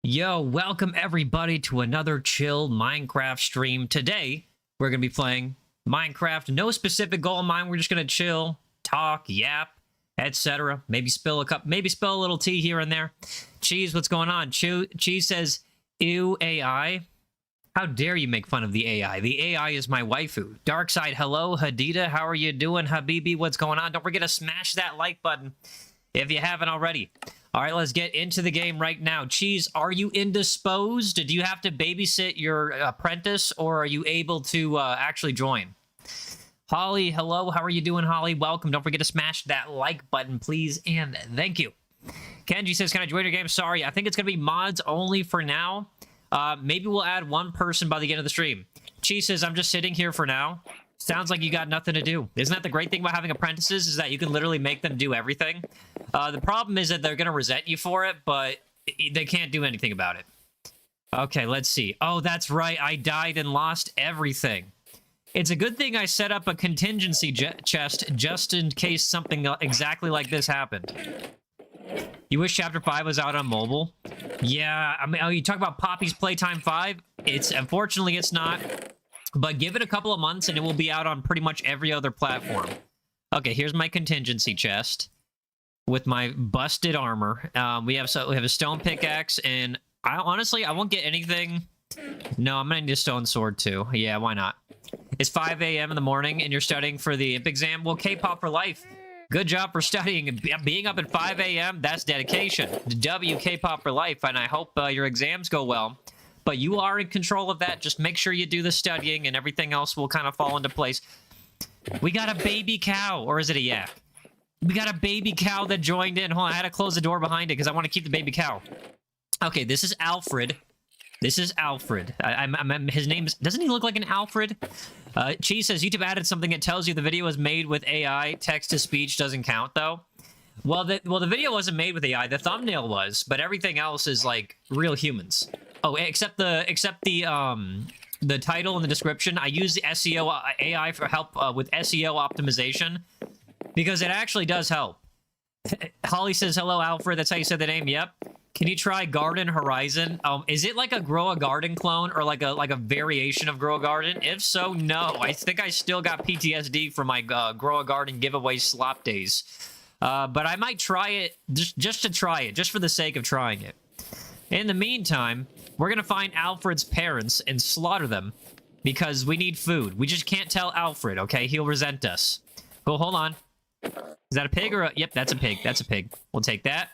Yo, welcome everybody to another chill Minecraft stream. Today, we're going to be playing Minecraft. No specific goal in mind. We're just going to chill, talk, yap, etc. Maybe spill a little tea here and there. Cheese, what's going on? Cheese says, ew, AI. How dare you make fun of the AI? The AI is my waifu. Darkside, hello. Hadida, how are you doing? Habibi, what's going on? Don't forget to smash that like button if you haven't already. All right, let's get into the game right now. Cheese, are you indisposed? Do you have to babysit your apprentice, or are you able to actually join? Holly, hello. How are you doing, Holly? Welcome. Don't forget to smash that like button, please, and thank you. Kenji says, can I join your game? Sorry, I think it's going to be mods only for now. Maybe we'll add one person by the end of the stream. Cheese says, I'm just sitting here for now. Sounds like you got nothing to do. Isn't that the great thing about having apprentices, is that you can literally make them do everything? The problem is that they're going to resent you for it, but they can't do anything about it. Okay, let's see. Oh, that's right. I died and lost everything. It's a good thing I set up a contingency chest just in case something exactly like this happened. You wish Chapter 5 was out on mobile? Yeah, I mean, oh, you talk about Poppy's Playtime 5? Unfortunately, it's not. But give it a couple of months and it will be out on pretty much every other platform. Okay, here's my contingency chest with my busted armor. We have a stone pickaxe, and honestly, I won't get anything. No, I'm gonna need a stone sword too. Yeah, why not? It's 5 a.m. in the morning and you're studying for the imp exam. Well, K-pop for life. Good job for studying. Being up at 5 a.m., that's dedication. W K-pop for life, and I hope your exams go well. But you are in control of that. Just make sure you do the studying, and everything else will kind of fall into place. We got a baby cow, or is it a yak? We got a baby cow that joined in. Hold on, I had to close the door behind it because I want to keep the baby cow. Okay, this is Alfred. This is Alfred. His name is... Doesn't he look like an Alfred? Cheese says, YouTube added something that tells you the video was made with AI. Text-to-speech doesn't count, though. Well, the video wasn't made with AI. The thumbnail was, but everything else is, like, real humans. Oh, except the title and the description. I use the SEO AI for help with SEO optimization because it actually does help. Holly says, hello, Alfred. That's how you said the name. Yep. Can you try Garden Horizon? Is it like a Grow a Garden clone or like a variation of Grow a Garden? If so, no. I think I still got PTSD from my Grow a Garden giveaway slop days. But I might try it just to try it, just for the sake of trying it. In the meantime, we're going to find Alfred's parents and slaughter them because we need food. We just can't tell Alfred, okay? He'll resent us. Oh, hold on. Is that a pig or a... Yep, that's a pig. That's a pig. We'll take that.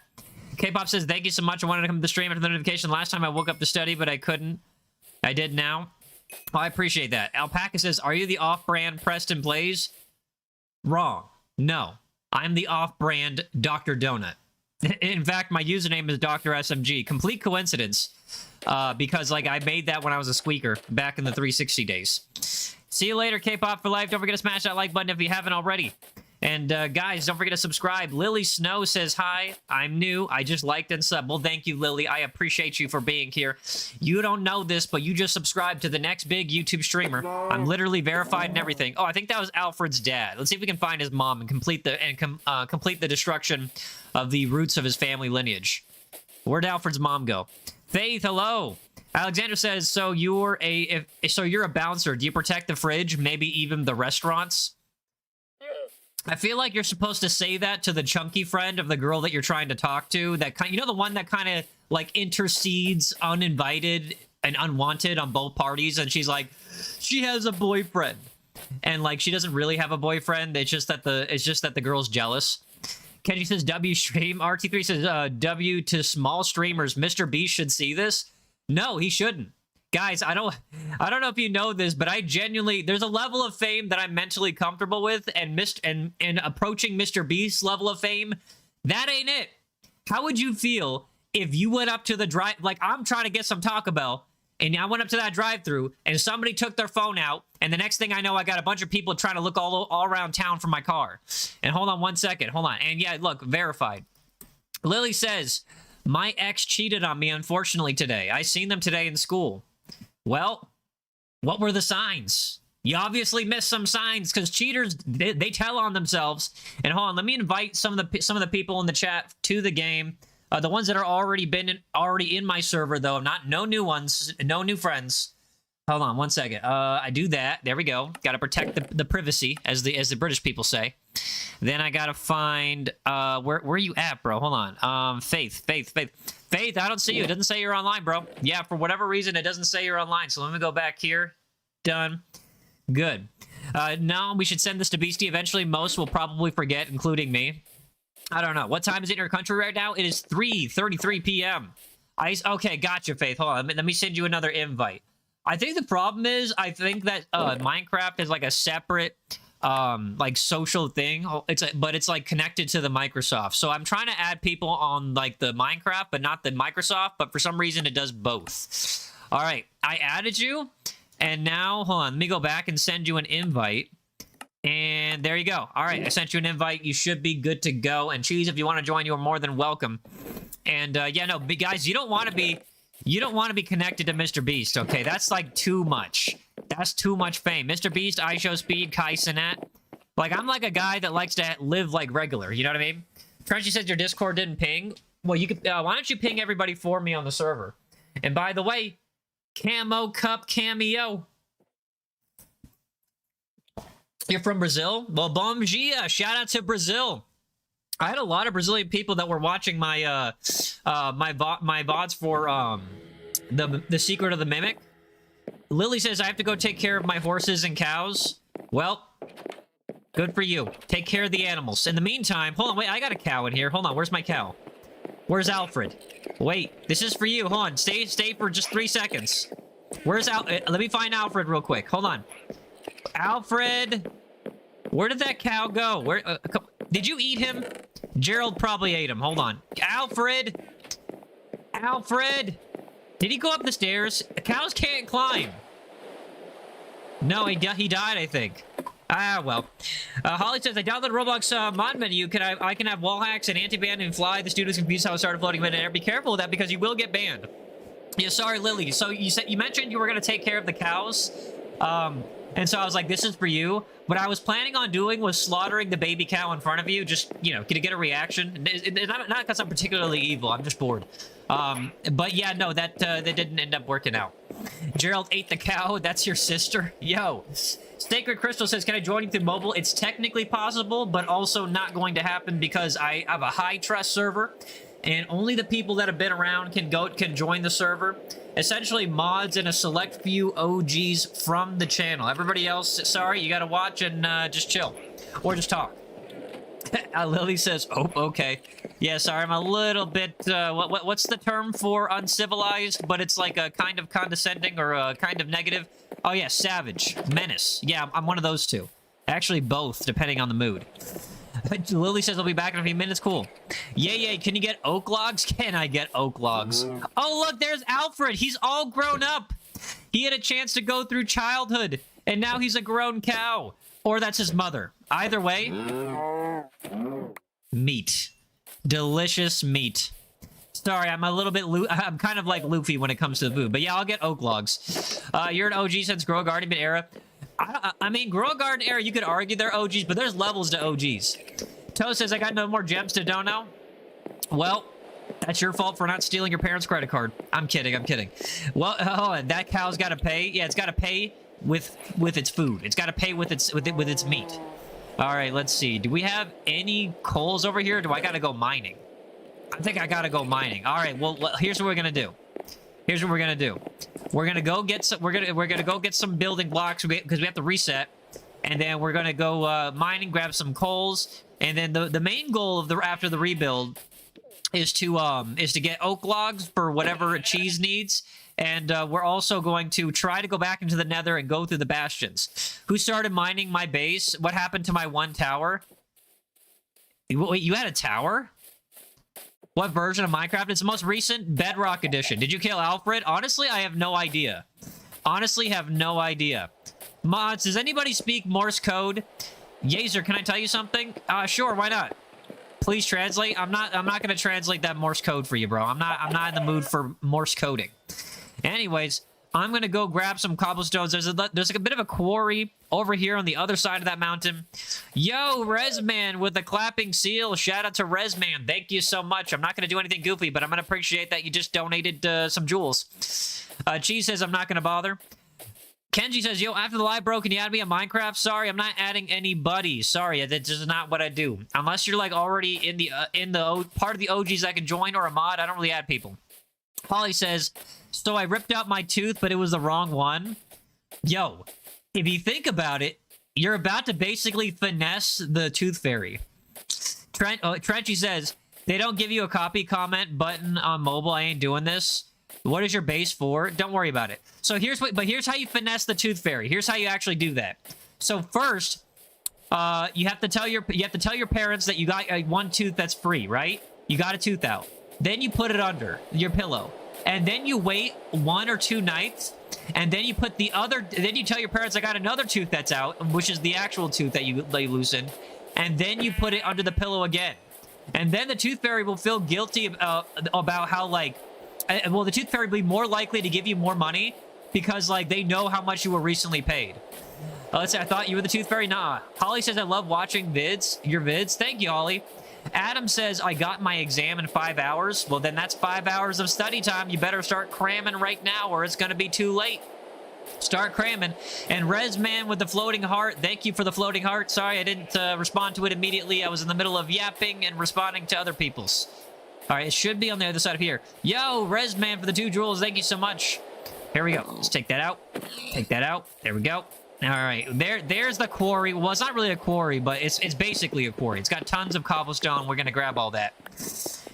K-Pop says, thank you so much. I wanted to come to the stream after the notification. Last time I woke up to study, but I couldn't. I did now. Oh, I appreciate that. Alpaca says, are you the off-brand Preston Blaze? Wrong. No. I'm the off-brand Dr. Donut. In fact, my username is Dr. SMG. Complete coincidence, because like I made that when I was a squeaker back in the 360 days. See you later, K-pop for life. Don't forget to smash that like button if you haven't already. And guys, don't forget to subscribe. Lily Snow says, hi, I'm new. I just liked and subbed. Well, thank you, Lily. I appreciate you for being here. You don't know this, but you just subscribed to the next big YouTube streamer. I'm literally verified and everything. Oh, I think that was Alfred's dad. Let's see if we can find his mom and complete the destruction of the roots of his family lineage. Where'd Alfred's mom go? Faith, hello. Alexander says, so you're a bouncer. Do you protect the fridge? Maybe even the restaurants? I feel like you're supposed to say that to the chunky friend of the girl that you're trying to talk to. That kind, you know, the one that kind of like intercedes uninvited and unwanted on both parties, and she's like, she has a boyfriend, and like she doesn't really have a boyfriend. It's just that the girl's jealous. Kenji says W stream. RT3 says W to small streamers. Mr. B should see this. No, he shouldn't. Guys, I don't know if you know this, but I genuinely, there's a level of fame that I'm mentally comfortable with, and approaching Mr. Beast's level of fame, that ain't it. How would you feel if you went up to the drive, like I'm trying to get some Taco Bell, and I went up to that drive-thru, and somebody took their phone out, and the next thing I know, I got a bunch of people trying to look all around town for my car. And hold on one second, hold on. And yeah, look, verified. Lily says, my ex cheated on me, unfortunately, today. I seen them today in school. Well, what were the signs? You obviously missed some signs, because cheaters, they tell on themselves. And hold on, let me invite some of the people in the chat to the game. The ones that are already in my server, though, no new ones, no new friends. Hold on 1 second. I do that. There we go. Got to protect the privacy, as the British people say. Then I gotta find where are you at, bro? Hold on. Faith. I don't see you. It doesn't say you're online, bro. Yeah, for whatever reason, it doesn't say you're online. So let me go back here. Done. Good. Now we should send this to Beastie. Eventually, most will probably forget, including me. I don't know. What time is it in your country right now? It is 3:33 p.m. Okay, gotcha, Faith. Hold on. Let me send you another invite. I think the problem is, I think that Minecraft is like a separate like social thing. But it's like connected to the Microsoft. So I'm trying to add people on like the Minecraft, but not the Microsoft. But for some reason, it does both. All right, I added you, and now hold on. Let me go back and send you an invite. And there you go. All right, I sent you an invite. You should be good to go. And Cheese, if you want to join, you are more than welcome. And yeah, no, guys, you don't want to be connected to Mr. Beast. Okay, that's like too much. That's too much fame. Mr. Beast, iShowSpeed, Kai Sinet. Like, I'm like a guy that likes to live like regular. You know what I mean? Trenchy says your Discord didn't ping. Well, you could. Why don't you ping everybody for me on the server? And by the way, Camo Cup Cameo. You're from Brazil? Well, bom dia. Shout out to Brazil. I had a lot of Brazilian people that were watching my my VODs for the Secret of the Mimic. Lily says I have to go take care of my horses and cows. Well, good for you. Take care of the animals. In the meantime, hold on, wait, I got a cow in here. Hold on, where's my cow? Where's Alfred? Wait, this is for you. Hold on, stay for just 3 seconds. Where's let me find Alfred real quick. Hold on. Alfred, where did that cow go? Where? Did you eat him? Gerald probably ate him. Hold on. Alfred! Alfred! Did he go up the stairs? Cows can't climb. No, he died, I think. Ah, well. Holly says, I downloaded Roblox mod menu. I can have wall hacks and anti-ban and fly. The students confused how I started floating in air. Be careful with that because you will get banned. Yeah, sorry, Lily. So you mentioned you were going to take care of the cows. And so I was like, this is for you. What I was planning on doing was slaughtering the baby cow in front of you, just, you know, to get a reaction. Not because I'm particularly evil, I'm just bored. But yeah, no, that didn't end up working out. Gerald ate the cow, that's your sister? Yo. Sacred Crystal says, can I join you through mobile? It's technically possible, but also not going to happen because I have a high trust server. And only the people that have been around can join the server. Essentially, mods and a select few OGs from the channel. Everybody else, sorry, you gotta watch and just chill. Or just talk. Lily says, oh, okay. Yeah, sorry, I'm a little bit, what's the term for uncivilized? But it's like a kind of condescending or a kind of negative. Oh yeah, savage. Menace. Yeah, I'm one of those two. Actually, both, depending on the mood. Lily says I'll be back in a few minutes. Cool. Yay, can you get oak logs? Can I get oak logs? Oh, look, there's Alfred. He's all grown up. He had a chance to go through childhood, and now he's a grown cow. Or that's his mother. Either way. Meat. Delicious meat. Sorry, I'm a little bit... I'm kind of like Luffy when it comes to the food. But yeah, I'll get oak logs. You're an OG since Grow Garden era. I mean, Grow Garden era, you could argue they're OGs, but there's levels to OGs. Toe says, I got no more gems to dono. Well, that's your fault for not stealing your parents' credit card. I'm kidding. Well, hold on, that cow's got to pay. Yeah, it's got to pay with its food. It's got to pay with its meat. All right, let's see. Do we have any coals over here? Or do I got to go mining? I think I got to go mining. All right, well, here's what we're going to do. Here's what we're gonna do. We're gonna go get some. We're gonna go get some building blocks because we have to reset, and then we're gonna go mining, grab some coals, and then the main goal of after the rebuild is to get oak logs for whatever Cheese needs, and we're also going to try to go back into the Nether and go through the bastions. Who started mining my base? What happened to my one tower? Wait, you had a tower? What version of Minecraft? It's the most recent Bedrock edition. Did you kill Alfred? Honestly, I have no idea. Honestly, have no idea. Mods, does anybody speak Morse code? Yaezer, can I tell you something? Sure, why not? Please translate. I'm not gonna translate that Morse code for you, bro. I'm not in the mood for Morse coding. Anyways, I'm gonna go grab some cobblestones. There's like a bit of a quarry over here on the other side of that mountain. Yo, Resman with the clapping seal. Shout out to Resman. Thank you so much. I'm not going to do anything goofy, but I'm going to appreciate that you just donated some jewels. Cheese says, I'm not going to bother. Kenji says, yo, after the live bro, can you add me on Minecraft? Sorry, I'm not adding anybody. Sorry, that's just not what I do. Unless you're, like, already in the part of the OGs that can join or a mod, I don't really add people. Polly says, so I ripped out my tooth, but it was the wrong one. Yo, if you think about it, you're about to basically finesse the tooth fairy. Trenchy says, they don't give you a copy comment button on mobile. I ain't doing this. What is your base for? Don't worry about it. So here's how you finesse the tooth fairy. Here's how you actually do that. So first, you have to tell your parents that you got one tooth that's free, right? You got a tooth out. Then you put it under your pillow, and then you wait 1 or 2 nights, and then you put the other. Then you tell your parents, I got another tooth that's out, which is the actual tooth that you loosened, and then you put it under the pillow again, and then the tooth fairy will feel guilty about how like. Well, the tooth fairy will be more likely to give you more money because, like, they know how much you were recently paid. Let's say I thought you were the tooth fairy. Nah. Holly says, I love watching your vids. Thank you, Holly. Adam says, I got my exam in 5 hours. Well, then that's 5 hours of study time. You better start cramming right now or it's going to be too late. Start cramming. And Resman with the floating heart. Thank you for the floating heart. Sorry, I didn't respond to it immediately. I was in the middle of yapping and responding to other people's. All right, it should be on the other side of here. Yo, Resman for the 2 jewels. Thank you so much. Here we go. Let's take that out. Take that out. There we go. All right, there's the quarry. Well, it's not really a quarry, but it's basically a quarry. It's got tons of cobblestone. We're gonna grab all that.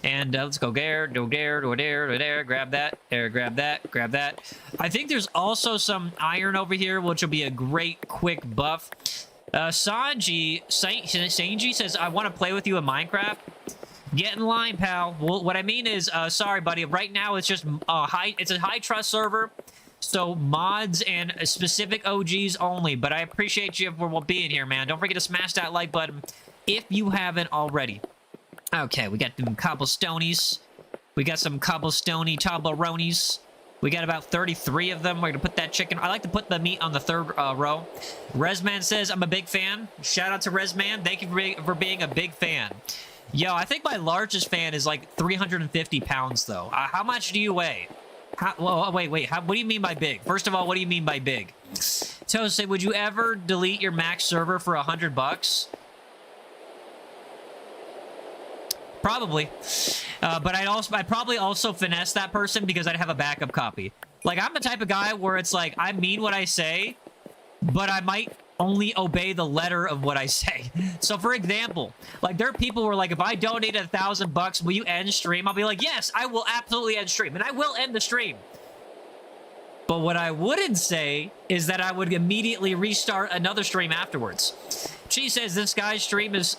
And let's go there, go there, go there, go there. Grab that. There, grab that. Grab that. I think there's also some iron over here, which will be a great quick buff. Sanji says, I want to play with you in Minecraft. Get in line, pal. Well, what I mean is, sorry, buddy. Right now, it's just it's a high trust server, so mods and specific OGs only. But I appreciate you for being here, man. Don't forget to smash that like button if you haven't already. Okay, we got some cobblestonies. We got some cobblestony Tobleronis. We got about 33 of them. We're gonna put that chicken. I like to put the meat on the 3rd row. Resman says, I'm a big fan. Shout out to Resman. Thank you for being a big fan. Yo, I think my largest fan is like 350 pounds, though. How much do you weigh? Well, wait. What do you mean by big? First of all, what do you mean by big? So, say, would you ever delete your max server for $100? Probably. But I'd probably also finesse that person because I'd have a backup copy. Like, I'm the type of guy where it's like, I mean what I say, but I might only obey the letter of what I say. So, for example, like, there are people who are like, if I donated $1,000, will you end stream? I'll be like, yes, I will absolutely end stream, and I will end the stream. But what I wouldn't say is that I would immediately restart another stream afterwards. She says this guy's stream is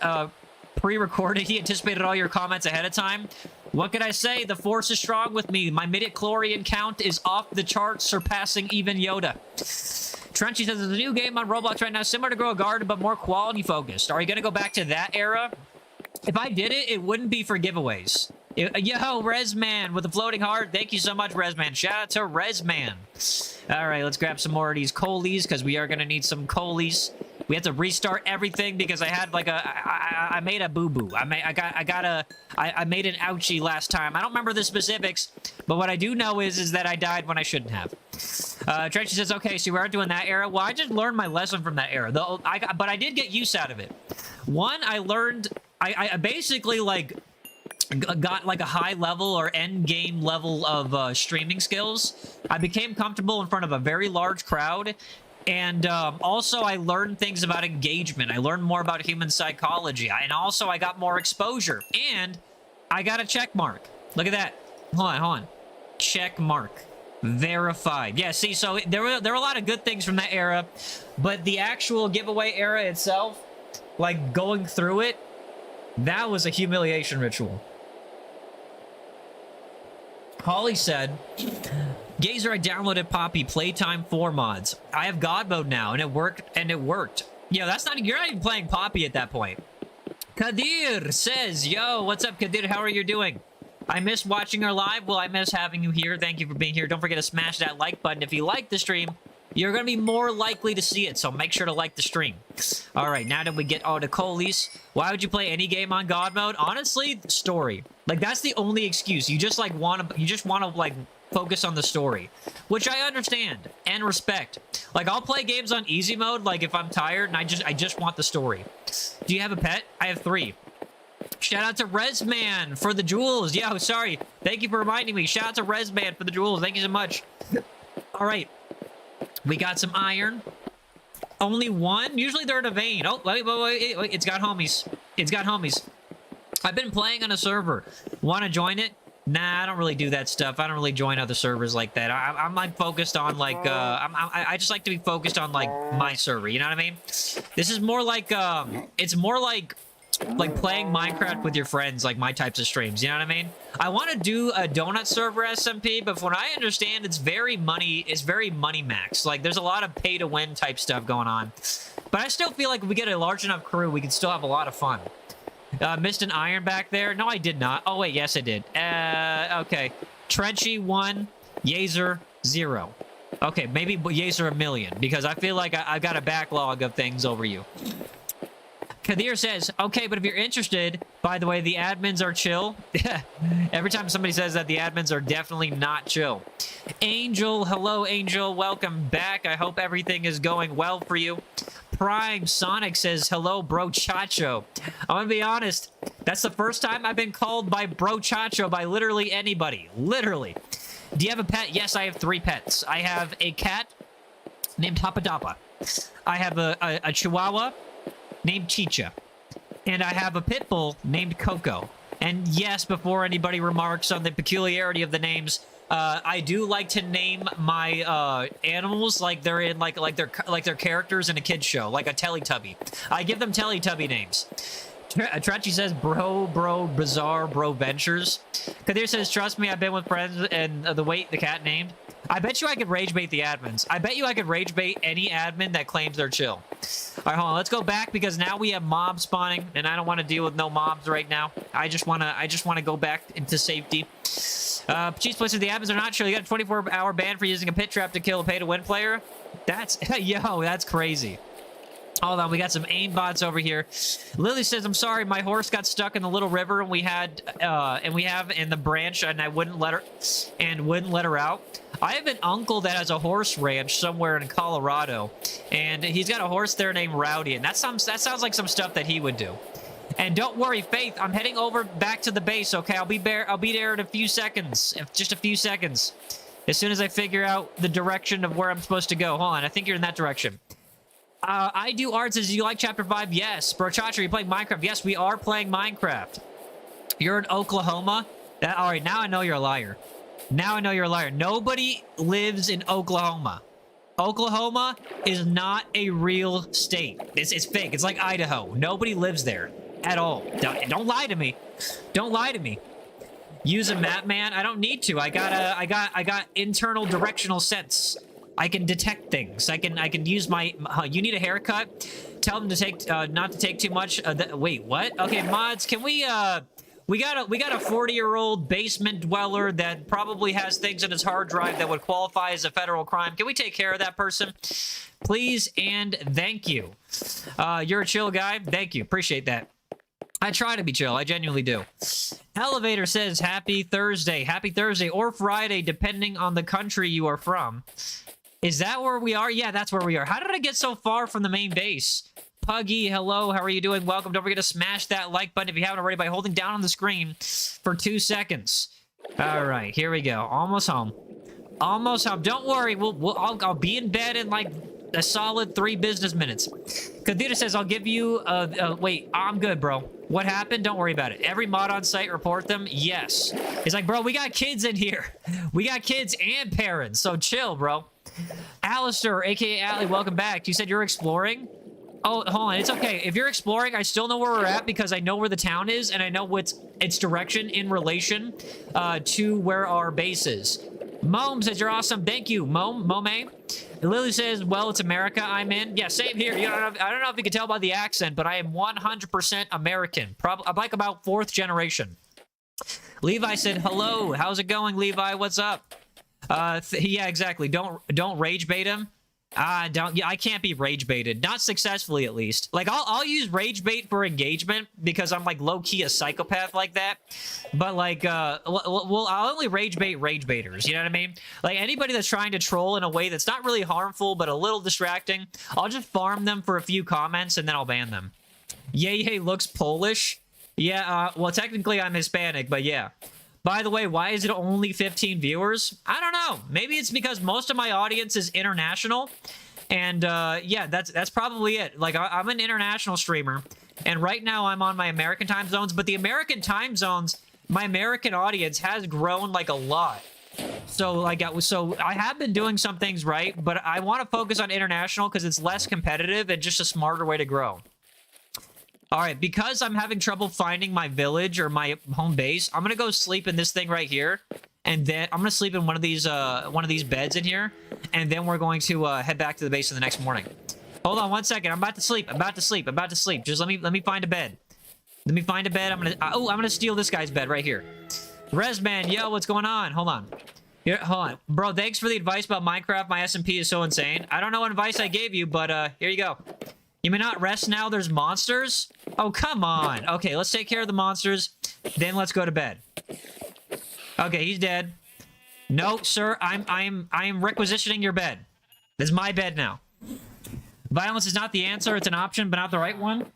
pre-recorded. He anticipated all your comments ahead of time. What can I say? The force is strong with me. My midichlorian count is off the charts, surpassing even Yoda. Trenchy says, there's a new game on Roblox right now, similar to Grow a Garden, but more quality-focused. Are you going to go back to that era? If I did it, it wouldn't be for giveaways. Yo, Resman with the floating heart. Thank you so much, Resman. Shout out to Resman. All right, let's grab some more of these coalies, because we are going to need some coalies. We have to restart everything because I had like I made a boo-boo. I made an ouchie last time. I don't remember the specifics, but what I do know is that I died when I shouldn't have. Trenchy says, okay, so we aren't doing that era. Well, I just learned my lesson from that era. But I did get use out of it. One, I learned, I basically like got like a high level or end game level of streaming skills. I became comfortable in front of a very large crowd. And also, I learned things about engagement. I learned more about human psychology. And also, I got more exposure. And I got a check mark. Look at that. Hold on. Check mark. Verified. Yeah, see, so there were a lot of good things from that era. But the actual giveaway era itself, like going through it, that was a humiliation ritual. Holly said, Yaezer, I downloaded Poppy Playtime 4 mods. I have God mode now, and it worked. Yeah, you're not even playing Poppy at that point. Kadir says, yo, what's up, Kadir? How are you doing? I miss watching our live. Well, I miss having you here. Thank you for being here. Don't forget to smash that like button if you like the stream. you're going to be more likely to see it, so make sure to like the stream. All right, now that we get all the Colies, why would you play any game on God mode? Honestly, story. Like, that's the only excuse. You just, like, want to, like, focus on the story, which I understand and respect. Like, I'll play games on easy mode, like, if I'm tired and I just want the story. Do you have a pet? I have 3. Shout out to Resman for the jewels. Yo, sorry. Thank you for reminding me. Shout out to Resman for the jewels. Thank you so much. All right. We got some iron. Only 1? Usually they're in a vein. Oh, wait. It's got homies. It's got homies. I've been playing on a server. Want to join it? Nah, I don't really do that stuff. I don't really join other servers like that. I'm like focused on like I just like to be focused on like my server. You know what I mean? This is more like it's more like playing Minecraft with your friends, like my types of streams. You know what I mean? I want to do a donut server SMP, but from what I understand, it's very money max. Like there's a lot of pay to win type stuff going on. But I still feel like if we get a large enough crew, we can still have a lot of fun. Missed an iron back there. No, I did not. Oh, wait. Yes, I did. Okay. Trenchy 1. Yaezer 0. Okay, maybe Yaezer 1,000,000, because I feel like I've got a backlog of things over you. Kadir says, okay, but if you're interested, by the way, the admins are chill. Every time somebody says that, the admins are definitely not chill. Angel, hello, Angel. Welcome back. I hope everything is going well for you. Prime Sonic says, hello, bro Chacho. I'm gonna be honest, that's the first time I've been called by bro Chacho by literally anybody. Literally. Do you have a pet? Yes, I have 3 pets. I have a cat named Hapadapa. I have a Chihuahua named Chicha. And I have a pit bull named Coco. And yes, before anybody remarks on the peculiarity of the names, I do like to name my animals like they're in like they're characters in a kid's show, like a Teletubby. I give them Teletubby names. Trenchy says, bro, bizarre, bro ventures. Kadir says, trust me, I've been with friends and the cat named. I bet you I could rage bait the admins. I bet you I could rage bait any admin that claims they're chill. All right, hold on. Let's go back because now we have mobs spawning, and I don't want to deal with no mobs right now. I just wanna go back into safety. Cheese places, the admins are not chill. You got a 24-hour ban for using a pit trap to kill a pay-to-win player. That's yo, that's crazy. Hold on, we got some aimbots over here. Lily says, I'm sorry, my horse got stuck in the little river and we have in the branch and I wouldn't let her out. I have an uncle that has a horse ranch somewhere in Colorado, and he's got a horse there named Rowdy, and that sounds like some stuff that he would do. And don't worry, Faith, I'm heading over back to the base, okay? I'll be there in a few seconds. Just a few seconds. As soon as I figure out the direction of where I'm supposed to go. Hold on, I think you're in that direction. I do arts. Do you like Chapter 5? Yes. Bro, Chacha, are you playing Minecraft? Yes, we are playing Minecraft. You're in Oklahoma? All right, now I know you're a liar. Now I know you're a liar. Nobody lives in Oklahoma. Oklahoma is not a real state. It's fake. It's like Idaho. Nobody lives there at all. Don't lie to me. Don't lie to me. Use a map, man. I don't need to. I got internal directional sense. I can detect things. I can use my. You need a haircut? Tell them to take not to take too much. Wait, what? Okay, mods. Can we? We got a 40-year-old basement dweller that probably has things in his hard drive that would qualify as a federal crime. Can we take care of that person, please? And thank you. You're a chill guy. Thank you. Appreciate that. I try to be chill. I genuinely do. Elevator says, happy Thursday. Happy Thursday or Friday, depending on the country you are from. Is that where we are? Yeah, that's where we are. How did I get so far from the main base? Puggy, hello. How are you doing? Welcome. Don't forget to smash that like button if you haven't already by holding down on the screen for 2 seconds. All right, here we go. Almost home. Almost home. Don't worry. I'll be in bed in like a solid 3 business minutes. Kadita says, I'll give you... wait, I'm good, bro. What happened? Don't worry about it. Every mod on site, report them. Yes. It's like, bro, we got kids in here. We got kids and parents, so chill, bro. Alistair, a.k.a. Allie, welcome back. You said you're exploring? Oh, hold on. It's okay. If you're exploring, I still know where we're at because I know where the town is, and I know its direction in relation to where our base is. Mome says, you're awesome. Thank you, Mome. Lily says, well, it's America I'm in. Yeah, same here. You know, I don't know if you can tell by the accent, but I am 100% American. I'm like about 4th generation. Levi said, hello. How's it going, Levi? What's up? Yeah, exactly. Don't rage bait him. Don't. Yeah, I can't be rage baited. Not successfully, at least. Like, I'll use rage bait for engagement because I'm like low key a psychopath like that. But like, well, I'll only rage baiters. You know what I mean? Like anybody that's trying to troll in a way that's not really harmful but a little distracting, I'll just farm them for a few comments and then I'll ban them. Yay looks Polish. Yeah. Well, technically I'm Hispanic, but yeah. By the way, why is it only 15 viewers? I don't know. Maybe it's because most of my audience is international. And yeah, that's probably it. Like, I'm an international streamer. And right now I'm on my American time zones. But the American time zones, my American audience has grown like a lot. So like, I have been doing some things right. But I want to focus on international because it's less competitive and just a smarter way to grow. All right, because I'm having trouble finding my village or my home base, I'm gonna go sleep in this thing right here, and then I'm gonna sleep in one of these beds in here, and then we're going to head back to the base in the next morning. Hold on 1 second. I'm about to sleep. Just let me find a bed. Let me find a bed. I'm gonna steal this guy's bed right here. Resman, yo, what's going on? Hold on. Here, hold on, bro. Thanks for the advice about Minecraft. My SMP is so insane. I don't know what advice I gave you, but here you go. You may not rest now. There's monsters. Oh, come on. Okay, let's take care of the monsters. Then let's go to bed. Okay, he's dead. No, sir. I am requisitioning your bed. This is my bed now. Violence is not the answer. It's an option, but not the right one.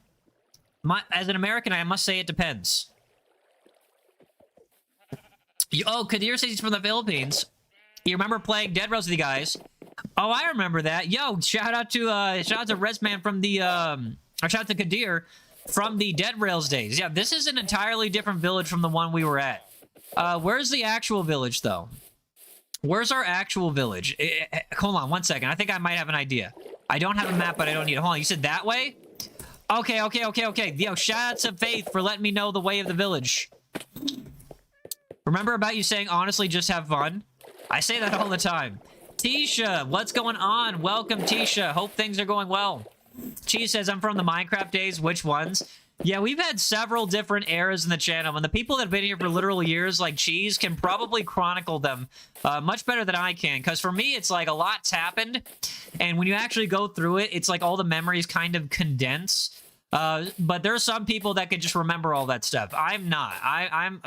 As an American, I must say it depends. Oh, Kadir says he's from the Philippines. You remember playing Dead Rails with you guys? Oh, I remember that. Yo, shout out to Resman from the or shout out to Kadir from the Dead Rails days. Yeah, this is an entirely different village from the one we were at. Where's the actual village though? Where's our actual village? Hold on 1 second. I think I might have an idea. I don't have a map, but I don't need it. Hold on, you said that way? Okay. Yo, shout out to Faith for letting me know the way of the village. Remember about you saying honestly just have fun? I say that all the time. Tisha, what's going on? Welcome, Tisha. Hope things are going well. Cheese says, I'm from the Minecraft days. Which ones? Yeah, we've had several different eras in the channel, and the people that have been here for literal years, like Cheese, can probably chronicle them much better than I can. Because for me, it's like a lot's happened, and when you actually go through it, it's like all the memories kind of condense. But there are some people that can just remember all that stuff. I'm not.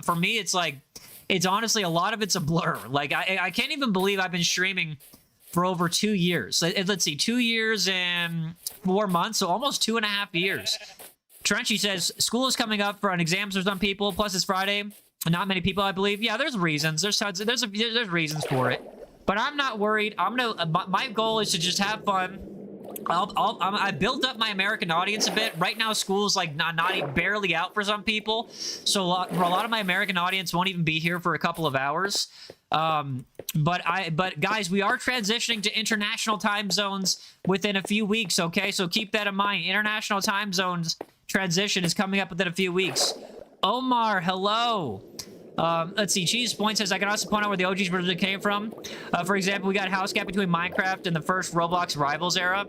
For me, it's like... It's honestly, a lot of it's a blur. Like, I can't even believe I've been streaming for over 2 years. Let's see, 2 years and 4 months, so almost 2.5 years. Trenchy says, school is coming up for exams for some people, plus it's Friday. Not many people, I believe. Yeah, there's reasons. There's reasons for it. But I'm not worried. My goal is to just have fun. I built up my American audience a bit. Right now, school's like not barely out for some people, so for a lot of my American audience won't even be here for a couple of hours. But guys, we are transitioning to international time zones within a few weeks. Okay, so keep that in mind. International time zones transition is coming up within a few weeks. Omar, hello. Let's see. Cheese Point says, I can also point out where the OGs originally came from. For example, we got house gap between Minecraft and the first Roblox Rivals era.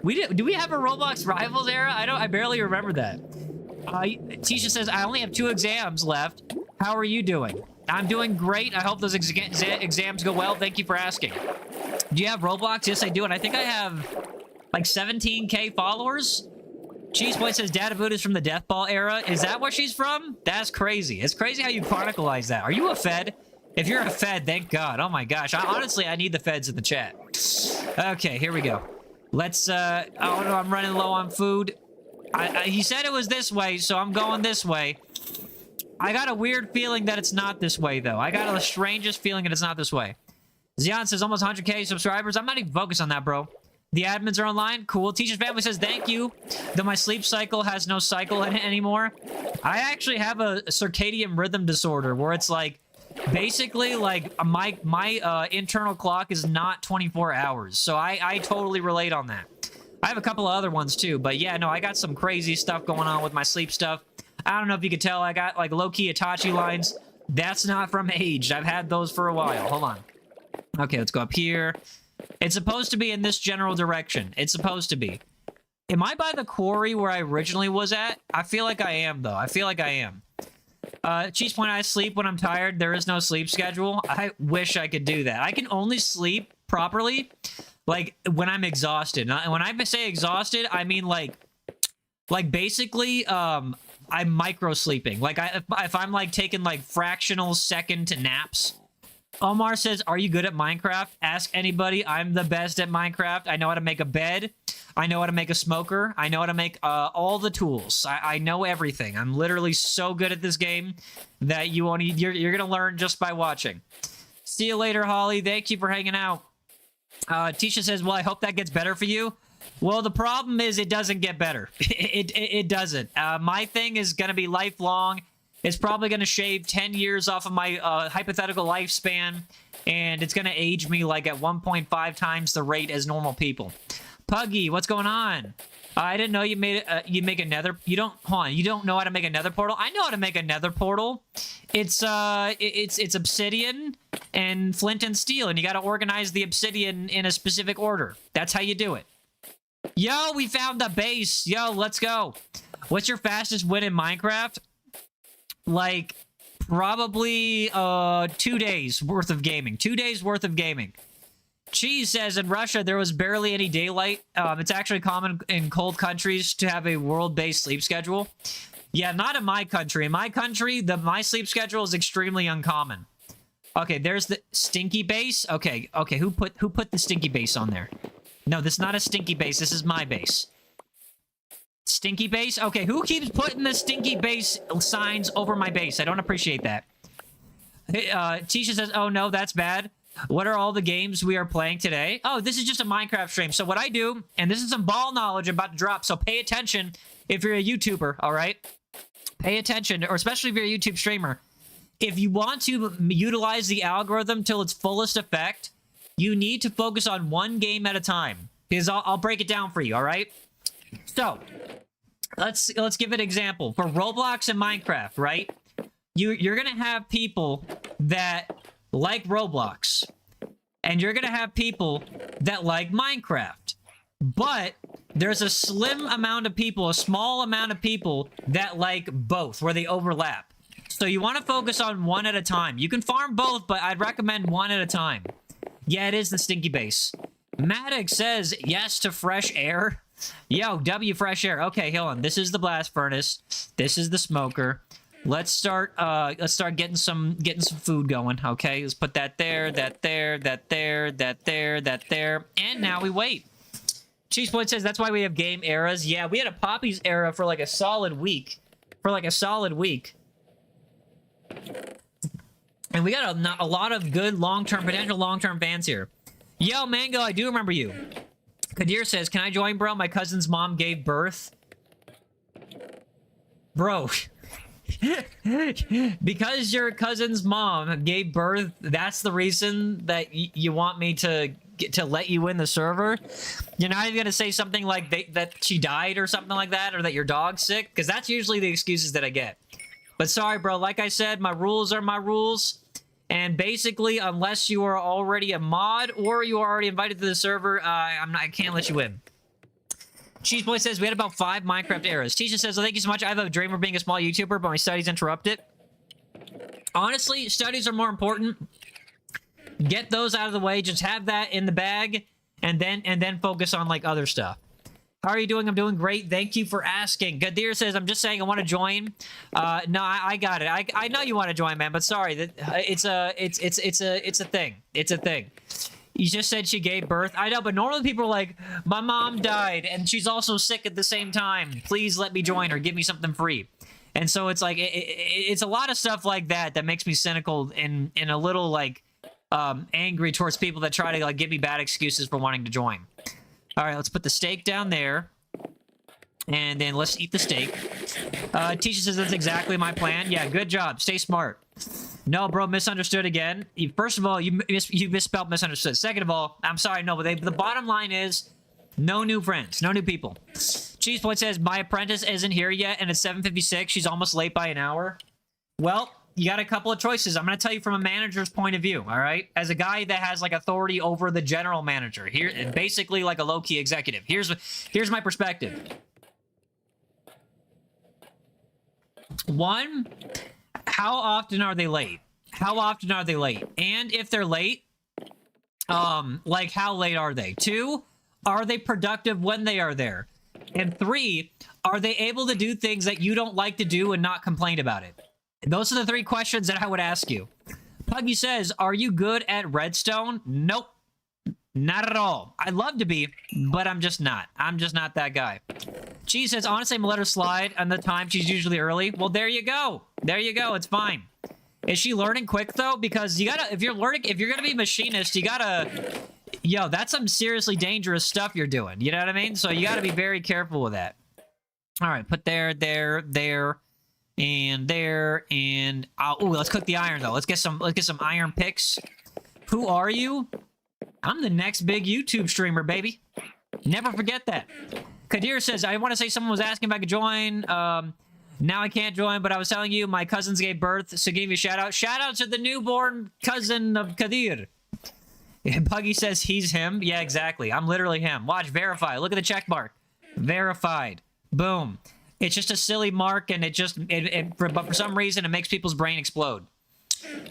Do we have a Roblox Rivals era? I barely remember that. Tisha says, I only have 2 exams left. How are you doing? I'm doing great. I hope those exams go well. Thank you for asking. Do you have Roblox? Yes, I do. And I think I have like 17K followers. Cheese Point says, Data Boot is from the Death Ball era. Is that where she's from? That's crazy. It's crazy how you chronicleize that. Are you a Fed? If you're a Fed, thank God. Oh my gosh. Honestly, I need the Feds in the chat. Okay, here we go. Let's, oh no, I'm running low on food. He said it was this way, so I'm going this way. I got a weird feeling that it's not this way, though. I got the strangest feeling that it's not this way. Zion says almost 100K subscribers. I'm not even focused on that, bro. The admins are online. Cool. Teacher's family says thank you. Though my sleep cycle has no cycle in it anymore. I actually have a circadian rhythm disorder where it's like, basically, like, my internal clock is not 24 hours. So I totally relate on that. I have a couple of other ones, too. But, yeah, no, I got some crazy stuff going on with my sleep stuff. I don't know if you could tell. I got, like, low-key Itachi lines. That's not from age. I've had those for a while. Hold on. Okay, let's go up here. It's supposed to be in this general direction. It's supposed to be. Am I by the quarry where I originally was at? I feel like I am, though. I feel like I am. Cheese Point, I sleep when I'm tired. There is no sleep schedule. I wish I could do that. I can only sleep properly Like when I'm exhausted. And when I say exhausted, I mean like basically I'm micro sleeping. Like if I'm like taking like fractional second naps. Omar says, are you good at Minecraft? Ask anybody. I'm the best at Minecraft. I know how to make a bed. I know how to make a smoker. I know how to make all the tools. I know everything. I'm literally so good at this game that you're gonna learn just by watching. See you later, Holly. Thank you for hanging out. Tisha says, well, I hope that gets better for you. Well, the problem is it doesn't get better. It doesn't. My thing is gonna be lifelong. It's probably going to shave 10 years off of my hypothetical lifespan, and it's going to age me like at 1.5 times the rate as normal people. Puggy, what's going on? I didn't know you made it. You make a nether. You don't. Hold on. You don't know how to make a nether portal. I know how to make a nether portal. It's obsidian and flint and steel, and you got to organize the obsidian in a specific order. That's how you do it. Yo, we found the base. Yo, let's go. What's your fastest win in Minecraft? Like, probably 2 days worth of gaming. 2 days worth of gaming. Cheese says, in Russia, there was barely any daylight. It's actually common in cold countries to have a world-based sleep schedule. Yeah, not in my country. In my country, my sleep schedule is extremely uncommon. Okay, there's the stinky base. Okay, who put the stinky base on there? No, this is not a stinky base. This is my base. Stinky base? Okay, who keeps putting the stinky base signs over my base? I don't appreciate that. Tisha says, oh no, that's bad. What are all the games we are playing today? Oh, this is just a Minecraft stream. So what I do, and this is some ball knowledge I'm about to drop, so pay attention if you're a YouTuber, all right? Pay attention, or especially if you're a YouTube streamer. If you want to utilize the algorithm till its fullest effect, you need to focus on one game at a time. Because I'll break it down for you, all right? So, let's give an example. For Roblox and Minecraft, right? You're gonna have people that like Roblox. And you're gonna have people that like Minecraft. But there's a slim amount of people, a small amount of people that like both, where they overlap. So you want to focus on one at a time. You can farm both, but I'd recommend one at a time. Yeah, it is the stinky base. Maddox says yes to fresh air. Yo, W fresh air. Okay, hold on. This is the blast furnace. This is the smoker. Let's start getting some food going. Okay, let's put that there, that there, that there, that there, that there, and now we wait. Cheese Point says that's why we have game eras. Yeah, we had a Poppy's era for like a solid week. And we got a lot of good potential long-term fans here. Yo, Mango, I do remember you. Kadir says, can I join, bro? My cousin's mom gave birth. Bro. Because your cousin's mom gave birth, that's the reason that you want me to let you in the server? You're not even going to say something like that she died or something like that, or that your dog's sick? Because that's usually the excuses that I get. But sorry, bro. Like I said, my rules are my rules. And basically, unless you are already a mod or you are already invited to the server, I can't let you in. Cheese Boy says, we had about 5 Minecraft eras. Tisha says, well, thank you so much. I have a dream of being a small YouTuber, but my studies interrupt it. Honestly, studies are more important. Get those out of the way. Just have that in the bag, and then focus on, like, other stuff. How are you doing? I'm doing great. Thank you for asking. Gadir says, I'm just saying I want to join. No, I got it. I know you want to join, man, but sorry. It's a thing. It's a thing. You just said she gave birth. I know, but normally people are like, my mom died, and she's also sick at the same time. Please let me join her. Give me something free. And so it's like, it's a lot of stuff like that makes me cynical and a little, like, angry towards people that try to, like, give me bad excuses for wanting to join. All right, let's put the steak down there. And then let's eat the steak. Tisha says that's exactly my plan. Yeah, good job. Stay smart. No, bro, misunderstood again. First of all, you misspelled misunderstood. Second of all, I'm sorry, no, but the bottom line is no new friends, no new people. Cheese Point says, my apprentice isn't here yet, and it's 7:56. She's almost late by an hour. Well, you got a couple of choices. I'm going to tell you from a manager's point of view, all right? As a guy that has, like, authority over the general manager. Here, basically like a low-key executive. Here's my perspective. One, how often are they late? How often are they late? And if they're late, Like, how late are they? 2, are they productive when they are there? And 3, are they able to do things that you don't like to do and not complain about it? Those are the 3 questions that I would ask you. Puggy says, are you good at redstone? Nope. Not at all. I'd love to be, but I'm just not. I'm just not that guy. She says, honestly, I'm gonna let her slide on the time. She's usually early. Well, there you go. There you go. It's fine. Is she learning quick, though? Because you gotta, if you're gonna be a machinist, you gotta, yo, that's some seriously dangerous stuff you're doing. You know what I mean? So you gotta be very careful with that. All right, put there, and there, and, ooh, let's cook the iron, though. Let's get some iron picks. Who are you? I'm the next big YouTube streamer, baby. Never forget that. Kadir says, I want to say someone was asking if I could join. Now I can't join, but I was telling you my cousins gave birth, so give me a shout out. Shout out to the newborn cousin of Kadir. Puggy says he's him. Yeah, exactly. I'm literally him. Watch, verify. Look at the check mark. Verified. Boom. It's just a silly mark, and but for some reason, it makes people's brain explode.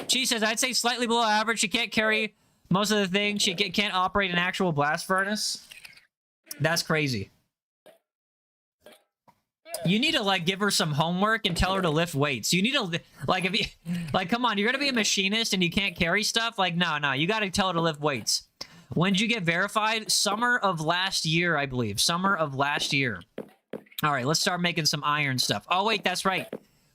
She says, I'd say slightly below average. She can't carry most of the things. She can't operate an actual blast furnace. That's crazy. You need to, like, give her some homework and tell her to lift weights. You need to, like, if you, like, come on, you're gonna be a machinist and you can't carry stuff? Like, no, you gotta tell her to lift weights. When did you get verified? Summer of last year, I believe. Summer of last year. All right, let's start making some iron stuff. Oh, wait, that's right.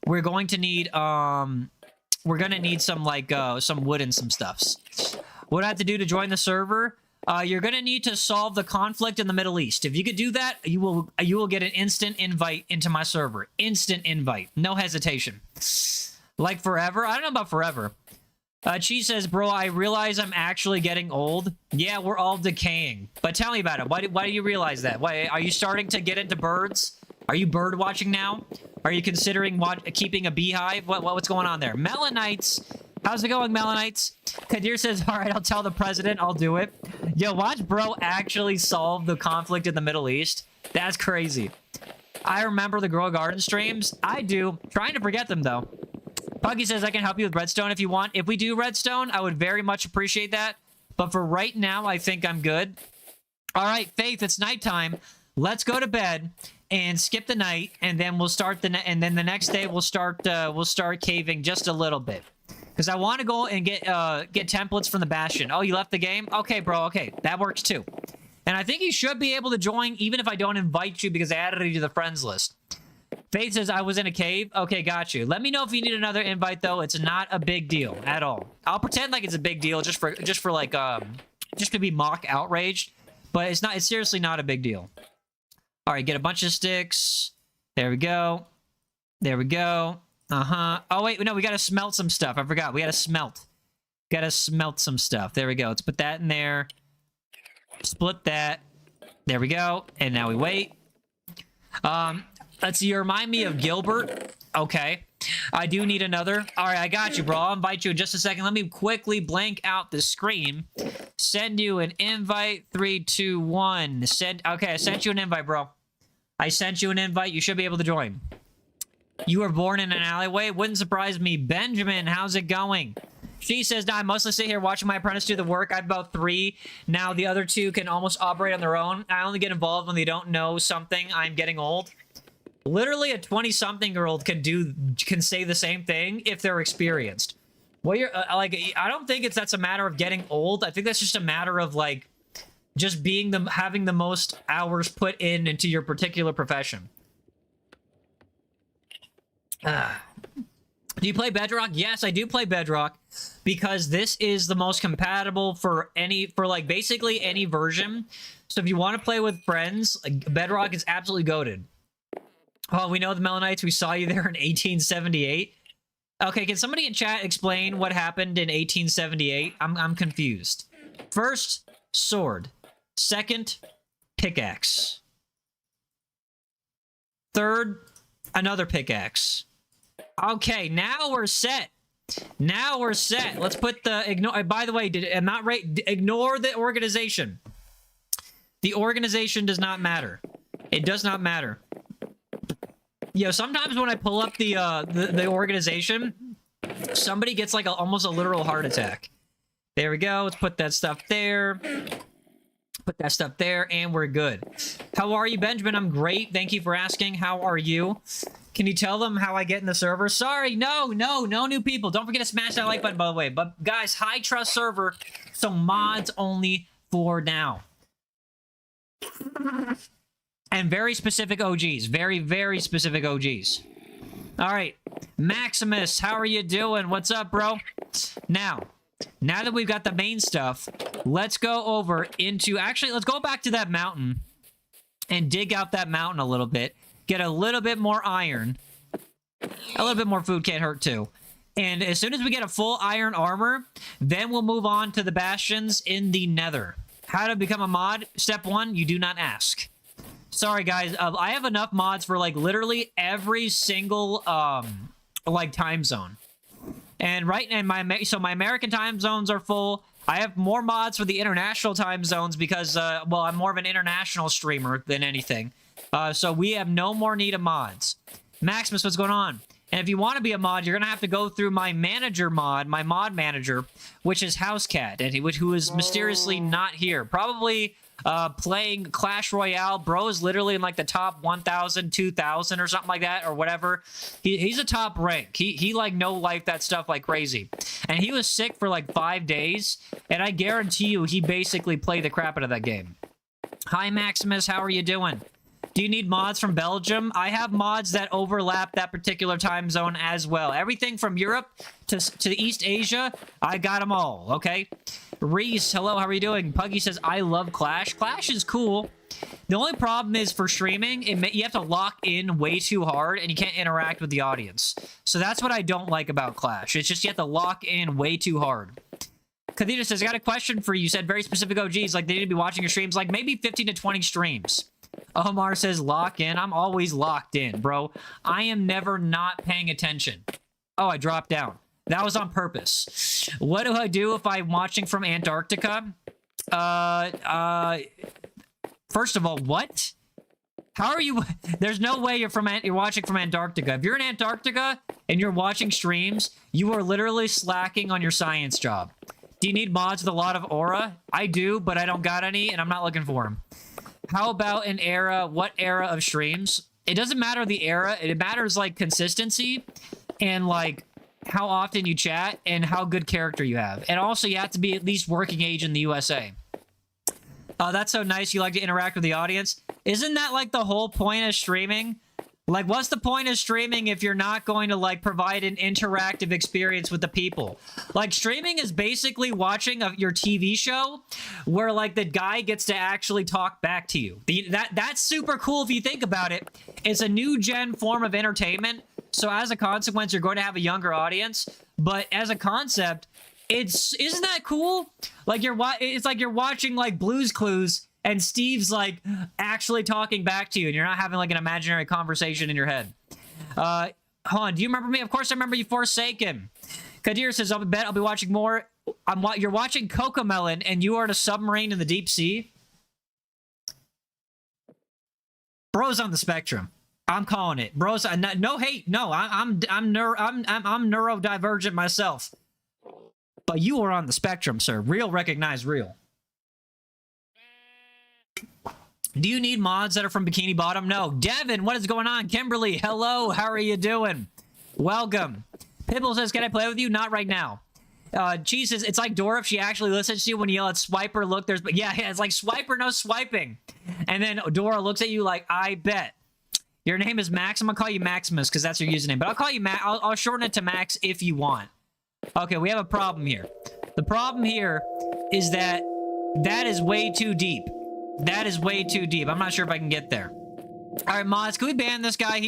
We're going to need, we're gonna need some, like, some wood and some stuffs. What do I have to do to join the server? You're gonna need to solve the conflict in the Middle East. If you could do that, you will get an instant invite into my server. Instant invite. No hesitation. Like forever? I don't know about forever. She says, bro, I realize I'm actually getting old. Yeah, we're all decaying. But tell me about it. Why do you realize that? Why are you starting to get into birds? Are you bird watching now? Are you considering keeping a beehive? What's going on there? Melanites. How's it going, Melanites? Kadir says, all right, I'll tell the president. I'll do it. Yo, watch bro actually solve the conflict in the Middle East. That's crazy. I remember the Grow Garden streams. I do. Trying to forget them, though. Puggy says, I can help you with redstone if you want. If we do redstone, I would very much appreciate that. But for right now, I think I'm good. All right, Faith, it's nighttime. Let's go to bed and skip the night, and then we'll start and then the next day we'll start caving just a little bit. Because I want to go and get templates from the Bastion. Oh, you left the game? Okay, bro, okay. That works too. And I think you should be able to join even if I don't invite you because I added you to the friends list. Faith says, I was in a cave. Okay, got you. Let me know if you need another invite, though. It's not a big deal at all. I'll pretend like it's a big deal just for like, just to be mock outraged. But it's not, it's seriously not a big deal. All right, get a bunch of sticks. There we go. There we go. Uh-huh. Oh, wait, no, we gotta smelt some stuff. I forgot. We gotta smelt. Gotta smelt some stuff. There we go. Let's put that in there. Split that. There we go. And now we wait. Let's see. You remind me of Gilbert. Okay. I do need another. All right, I got you, bro. I'll invite you in just a second. Let me quickly blank out the screen. Send you an invite. 3, 2, 1. Send. Okay, I sent you an invite, bro. I sent you an invite. You should be able to join. You were born in an alleyway? Wouldn't surprise me. Benjamin, how's it going? She says, no, I mostly sit here watching my apprentice do the work. I have about 3. Now the other 2 can almost operate on their own. I only get involved when they don't know something. I'm getting old. Literally a 20-something-year-old can say the same thing if they're experienced. Well, you're like, I don't think that's a matter of getting old. I think that's just a matter of like just having the most hours put into your particular profession. Do you play Bedrock? Yes, I do play Bedrock because this is the most compatible for like basically any version. So if you want to play with friends, Bedrock is absolutely goated. Oh, we know the Melanites. We saw you there in 1878. Okay, can somebody in chat explain what happened in 1878? I'm confused. First, sword. Second, pickaxe. Third, another pickaxe. Okay, now we're set. Now we're set. Let's put the ignore. By the way, I'm not right. Ignore the organization. The organization does not matter. It does not matter. Yo, sometimes when I pull up the organization, somebody gets like almost a literal heart attack There we go. Let's put that stuff there. Put that stuff there, and we're good. How are you, Benjamin? I'm great. Thank you for asking. How are you? Can you tell them how I get in the server? Sorry, no new people. Don't forget to smash that like button, by the way. But guys, high trust server, so mods only for now. And very specific OGs. Very, very specific OGs. All right, Maximus, how are you doing? What's up, bro? Now that we've got the main stuff, let's go over into... Actually, let's go back to that mountain and dig out that mountain a little bit. Get a little bit more iron. A little bit more food can't hurt, too. And as soon as we get a full iron armor, then we'll move on to the bastions in the nether. How to become a mod? Step 1, you do not ask. Sorry, guys. I have enough mods for, like, literally every single, like, time zone. And right now, my American time zones are full. I have more mods for the international time zones because, well, I'm more of an international streamer than anything. So we have no more need of mods. Maximus, what's going on? And if you want to be a mod, you're going to have to go through my manager mod, my mod manager, which is Housecat, and who is mysteriously not here. Probably playing Clash Royale. Bro is literally in like the top 1,000, 2,000 or something like that, or whatever. He's a top rank. He like no-life that stuff like crazy. And he was sick for like 5 days, and I guarantee you he basically played the crap out of that game. Hi, Maximus. How are you doing? Do you need mods from Belgium? I have mods that overlap that particular time zone as well. Everything from Europe to East Asia, I got them all, okay? Reese, hello, how are you doing? Puggy says, I love Clash. Clash is cool. The only problem is for streaming, you have to lock in way too hard, and you can't interact with the audience. So that's what I don't like about Clash. It's just you have to lock in way too hard. Kathina says, I got a question for you. You said very specific OGs, like they need to be watching your streams, like maybe 15 to 20 streams. Omar says, lock in. I'm always locked in, bro. I am never not paying attention. Oh, I dropped down. That was on purpose. What do I do if I'm watching from Antarctica? First of all, what? How are you? There's no way you're watching from Antarctica. If you're in Antarctica and you're watching streams, you are literally slacking on your science job. Do you need mods with a lot of aura? I do, but I don't got any, and I'm not looking for them. How about an era? What era of streams? It doesn't matter the era. It matters, like, consistency and, like, how often you chat and how good character you have. And also, you have to be at least working age in the USA. Oh, that's so nice. You like to interact with the audience. Isn't that, like, the whole point of streaming? Like, what's the point of streaming if you're not going to, like, provide an interactive experience with the people? Like, streaming is basically watching your TV show where, like, the guy gets to actually talk back to you. That's super cool if you think about it. It's a new gen form of entertainment. So as a consequence, you're going to have a younger audience. But as a concept, isn't that cool? Like, it's like you're watching, like, Blue's Clues, and Steve's, like, actually talking back to you, and you're not having, like, an imaginary conversation in your head. Hold on, do you remember me? Of course I remember you, Forsaken. Kadir says, I'll be watching more. You're watching Cocomelon, and you are in a submarine in the deep sea? Bro's on the spectrum. I'm calling it. Bro's, no hate. No, I'm neurodivergent myself. But you are on the spectrum, sir. Real recognize real. Do you need mods that are from Bikini Bottom? No. Devin, what is going on? Kimberly, hello. How are you doing? Welcome. Pibble says, can I play with you? Not right now. Cheese says, it's like Dora if she actually listens to you when you yell at Swiper. Look, there's... Yeah, it's like Swiper, no swiping. And then Dora looks at you like, I bet. Your name is Max. I'm going to call you Maximus because that's your username. But I'll call you Max. I'll shorten it to Max if you want. Okay, we have a problem here. The problem here is that is way too deep. That is way too deep. I'm not sure if I can get there. All right, mods, can we ban this guy?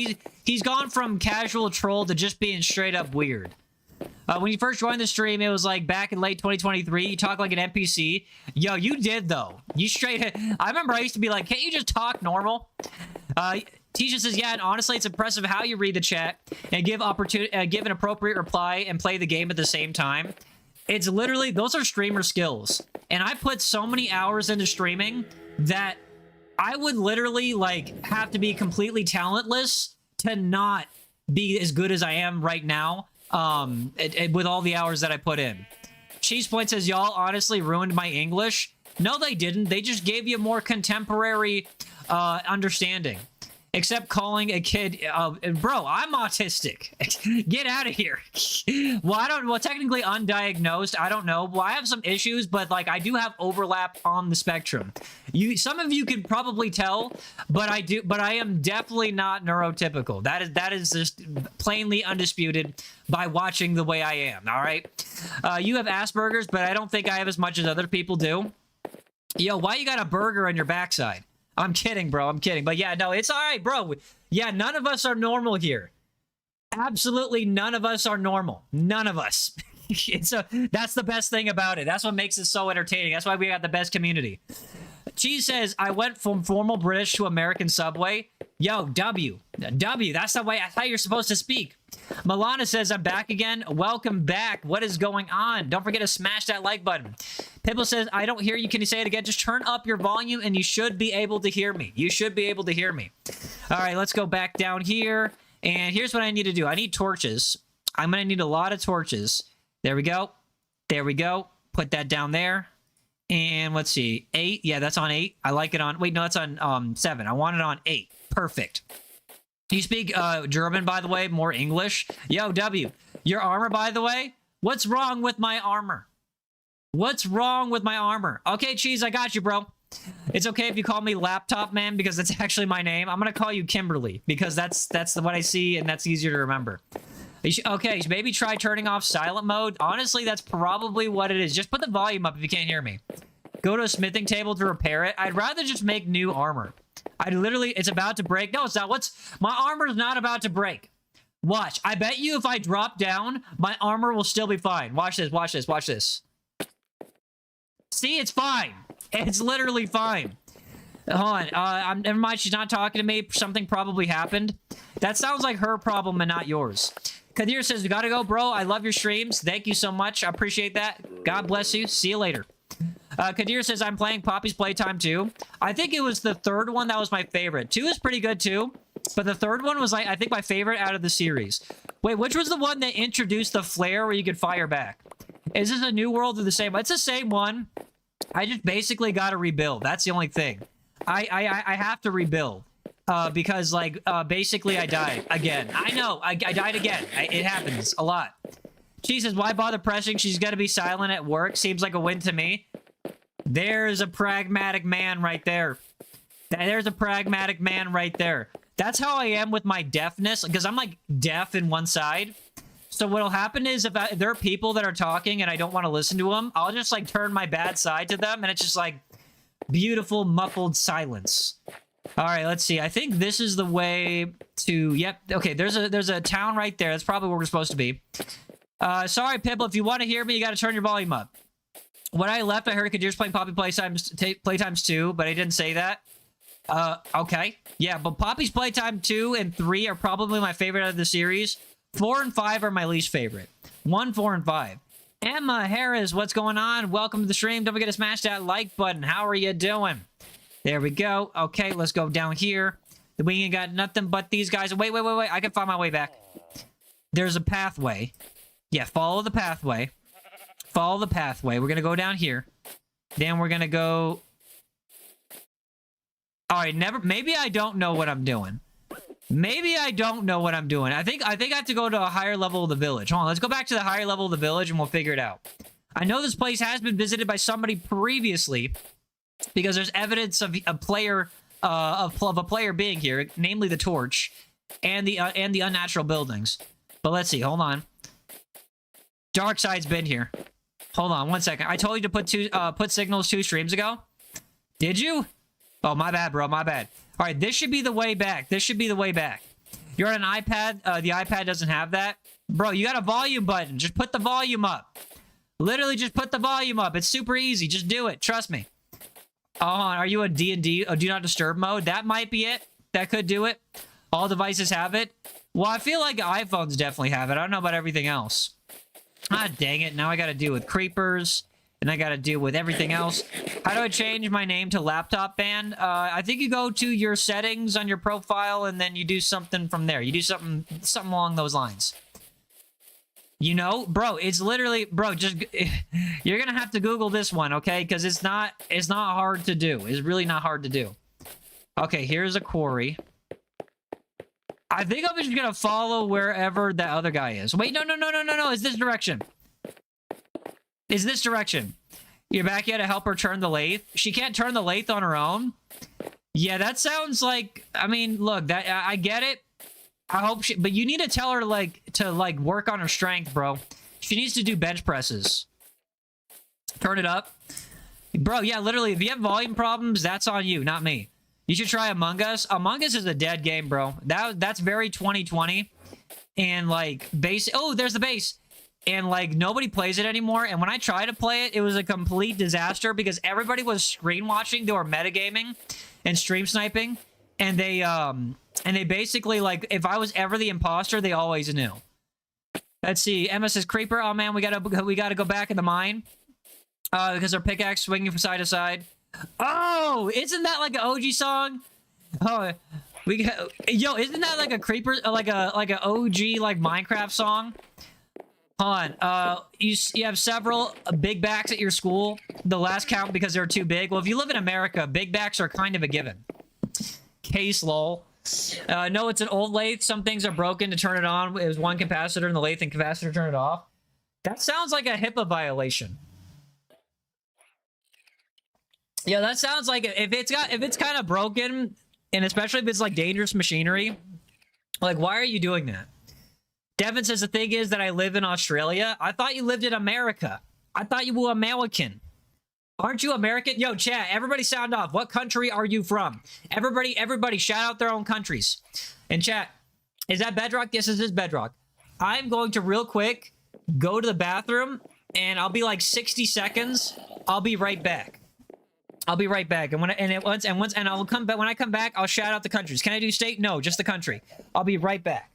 He's gone from casual troll to just being straight up weird. When you first joined the stream, it was like back in late 2023. You talk like an NPC. Yo, you did though. You straight. I remember I used to be like, can't you just talk normal? Tisha says, yeah, and honestly, it's impressive how you read the chat and give an appropriate reply and play the game at the same time. It's literally, those are streamer skills. And I put so many hours into streaming that I would literally, like, have to be completely talentless to not be as good as I am right now with all the hours that I put in. Cheese Point says, y'all honestly ruined my English. No, they didn't. They just gave you more contemporary understanding. Except calling a kid, bro, I'm autistic. Get out of here. Well, technically undiagnosed. I don't know. Well, I have some issues, but like I do have overlap on the spectrum. Some of you could probably tell, but I am definitely not neurotypical. That is just plainly undisputed by watching the way I am. All right. You have Asperger's, but I don't think I have as much as other people do. Yo, why you got a burger on your backside? I'm kidding, bro. I'm kidding. But yeah, no, it's all right, bro. Yeah, none of us are normal here. Absolutely none of us are normal. None of us. That's the best thing about it. That's what makes it so entertaining. That's why we got the best community. Cheese says, I went from formal British to American Subway. Yo, W. That's the way I thought you're supposed to speak. Milana says, I'm back again. Welcome back. What is going on? Don't forget to smash that like button. Pipple says, I don't hear you. Can you say it again? Just turn up your volume and you should be able to hear me. You should be able to hear me. All right, let's go back down here. And here's what I need to do. I need torches. I'm going to need a lot of torches. There we go. There we go. Put that down there. And let's see. 8. Yeah, that's on 8. I like it on... Wait, no, that's on 7. I want it on 8. Perfect. You speak German, by the way, more English. Yo, W. Your armor, by the way? What's wrong with my armor? What's wrong with my armor? Okay, Cheese, I got you, bro. It's okay if you call me Laptop Man because that's actually my name. I'm going to call you Kimberly because that's what I see and that's easier to remember. Okay, maybe try turning off silent mode. Honestly, that's probably what it is. Just put the volume up if you can't hear me. Go to a smithing table to repair it. I'd rather just make new armor. It's about to break. No, it's not. My armor's not about to break. Watch. I bet you if I drop down, my armor will still be fine. Watch this, watch this, watch this. See, it's fine. It's literally fine. Hold on. Never mind, she's not talking to me. Something probably happened. That sounds like her problem and not yours. Kadir says, we gotta go, bro. I love your streams. Thank you so much. I appreciate that. God bless you. See you later. Kadir says, I'm playing Poppy's Playtime 2. I think it was the third one that was my favorite. 2 is pretty good, too. But the third one was, like, I think my favorite out of the series. Wait, which was the one that introduced the flare where you could fire back? Is this a new world or the same one? It's the same one. I just basically got to rebuild. That's the only thing. I have to rebuild. Because, like, basically I died again. I know. I died again. It happens a lot. She says, why bother pressing? She's got to be silent at work. Seems like a win to me. There's a pragmatic man right there. There's a pragmatic man right there. That's how I am with my deafness. Because I'm, like, deaf in one side. So what'll happen is if there are people that are talking and I don't want to listen to them, I'll just, like, turn my bad side to them. And it's just, like, beautiful, muffled silence. All right, let's see. I think this is the way to... Yep. Okay, there's a town right there. That's probably where we're supposed to be. Sorry, Pibble. If you want to hear me, you got to turn your volume up. When I left, I heard Kadir's playing Poppy Playtimes 2, but I didn't say that. Okay. Yeah, but Poppy's Playtime 2 and 3 are probably my favorite out of the series. 4 and 5 are my least favorite. 1, 4, and 5. Emma Harris, what's going on? Welcome to the stream. Don't forget to smash that like button. How are you doing? There we go. Okay, let's go down here. We ain't got nothing but these guys. Wait. I can find my way back. There's a pathway. Yeah, follow the pathway. Follow the pathway. We're going to go down here. Then we're going to go... Alright, maybe I don't know what I'm doing. Maybe I don't know what I'm doing. I think I have to go to a higher level of the village. Hold on, let's go back to the higher level of the village and we'll figure it out. I know this place has been visited by somebody previously because there's evidence of a player being here, namely the torch and the unnatural buildings. But let's see. Hold on. Darkside's been here. Hold on 1 second. I told you to put signals 2 streams ago. Did you? Oh, my bad, bro. My bad. All right, this should be the way back. This should be the way back. You're on an iPad. The iPad doesn't have that. Bro, you got a volume button. Just put the volume up. Literally, just put the volume up. It's super easy. Just do it. Trust me. Oh, are you a D&D? Do not disturb mode? That might be it. That could do it. All devices have it. Well, I feel like iPhones definitely have it. I don't know about everything else. Ah, dang it. Now I got to deal with creepers. And I got to deal with everything else. How do I change my name to Laptop Band? I think you go to your settings on your profile, and then you do something from there. You do something along those lines. You know, bro, it's literally, bro, just, you're gonna have to Google this one, okay? Because it's not hard to do. It's really not hard to do. Okay, here's a quarry. I think I'm just gonna follow wherever that other guy is. Wait, no, it's this direction. It's this direction. You're back here to help her turn the lathe. She can't turn the lathe on her own. Yeah, that sounds like, I mean, look, that I get it. I hope she, but you need to tell her to work on her strength, bro. She needs to do bench presses. Turn it up. Bro, yeah, literally, if you have volume problems, that's on you, not me. You should try Among Us. Among Us is a dead game, bro. That's very 2020. And like oh, there's the base. And like nobody plays it anymore. And when I tried to play it, it was a complete disaster because everybody was screen watching. They were metagaming and stream sniping. And they basically, like, if I was ever the imposter, they always knew. Let's see. Emma says, Creeper, oh man, we gotta go back in the mine. Because our pickaxe swinging from side to side. Oh, isn't that like an OG song? Oh, yo, isn't that like a Creeper, like a OG like Minecraft song? Hold on. You have several big backs at your school. The last count because they're too big. Well, if you live in America, big backs are kind of a given. Case lol. No, it's an old lathe. Some things are broken to turn it on. It was one capacitor in the lathe and capacitor turn it off. That sounds like a HIPAA violation. Yeah, that sounds like if it's kind of broken, and especially if it's like dangerous machinery, like why are you doing that? Devin says the thing is that I live in Australia. I thought you lived in America. I thought you were American. Aren't you American? Yo, chat, everybody sound off. What country are you from? Everybody shout out their own countries. And chat, is that Bedrock? Yes, this is Bedrock. I'm going to real quick go to the bathroom, and I'll be like 60 seconds. I'll be right back. I'll be right back. And I'll come back. When I come back, I'll shout out the countries. Can I do state? No, just the country. I'll be right back.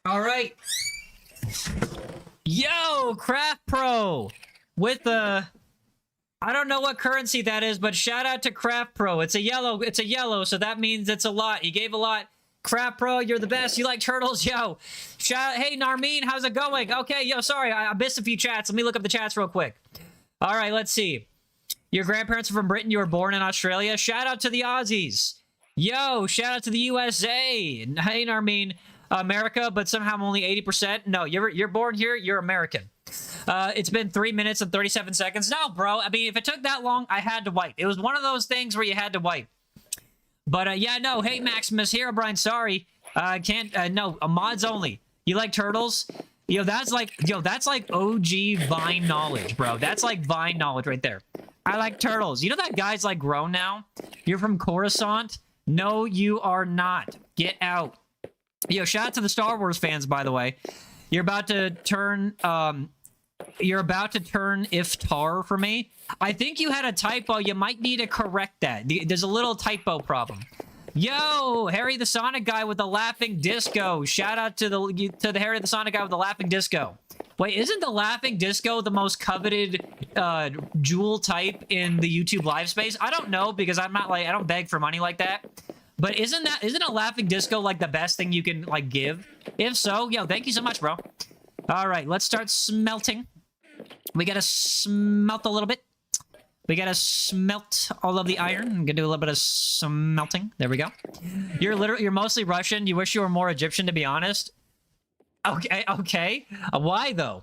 All right. Yo, Craft Pro with the, I don't know what currency that is, but shout out to Craft Pro. It's a yellow, so that means it's a lot. You gave a lot. Craft Pro, you're the best. You like turtles? Yo. Shout out, hey, Narmeen, how's it going? Okay, yo, sorry, I missed a few chats. Let me look up the chats real quick. All right, let's see. Your grandparents are from Britain. You were born in Australia. Shout out to the Aussies. Yo, shout out to the USA. Hey, Narmeen. America, but somehow I'm only 80%. No, you're born here, you're American. It's been 3 minutes and 37 seconds. No, bro, I mean, if it took that long, I had to wipe. It was one of those things where you had to wipe. But, yeah, no, hey, Maximus, here, Brian, sorry. Can't, no, mods only. You like turtles? Yo, that's like OG Vine knowledge, bro. That's like Vine knowledge right there. I like turtles. You know that guy's, like, grown now? You're from Coruscant? No, you are not. Get out. Yo, shout out to the Star Wars fans, by the way. You're about to turn Iftar for me. I think you had a typo. You might need to correct that. There's a little typo problem. Yo, Harry the Sonic guy with the laughing disco. Shout out to the Harry the Sonic guy with the laughing disco. Wait, isn't the laughing disco the most coveted jewel type in the YouTube live space? I don't know because I'm not like, I don't beg for money like that. But isn't a laughing disco like the best thing you can like give? If so, yo, thank you so much, bro. All right, let's start smelting. We gotta smelt a little bit. We gotta smelt all of the iron. I'm gonna do a little bit of smelting. There we go. You're mostly Russian. You wish you were more Egyptian, to be honest. Okay, okay. Why though?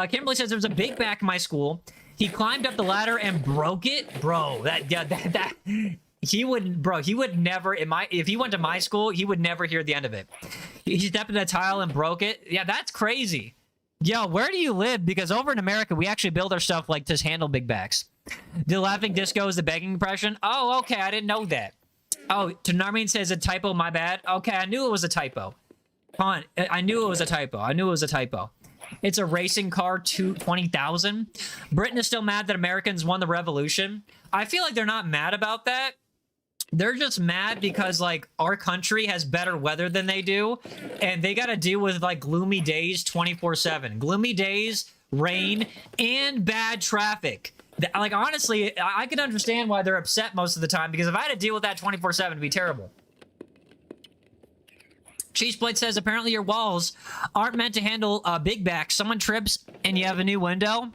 Kimberly says there was a big back in my school. He climbed up the ladder and broke it, bro. That he wouldn't, bro. He would never. If he went to my school, he would never hear the end of it. He stepped in a tile and broke it. Yeah, that's crazy. Yo, where do you live? Because over in America, we actually build our stuff like to handle big backs. The laughing disco is the begging impression. Oh, okay. I didn't know that. Oh, Narmeen says a typo. My bad. Okay, I knew it was a typo. Come on. I knew it was a typo. I knew it was a typo. It's a racing car 20,000. Britain is still mad that Americans won the revolution. I feel like they're not mad about that. They're just mad because, like, our country has better weather than they do, and they got to deal with, like, gloomy days 24/7. Gloomy days, rain, and bad traffic. Like, honestly, I can understand why they're upset most of the time, because if I had to deal with that 24/7, it'd be terrible. Cheeseplate says, apparently your walls aren't meant to handle big backs. Someone trips, and you have a new window.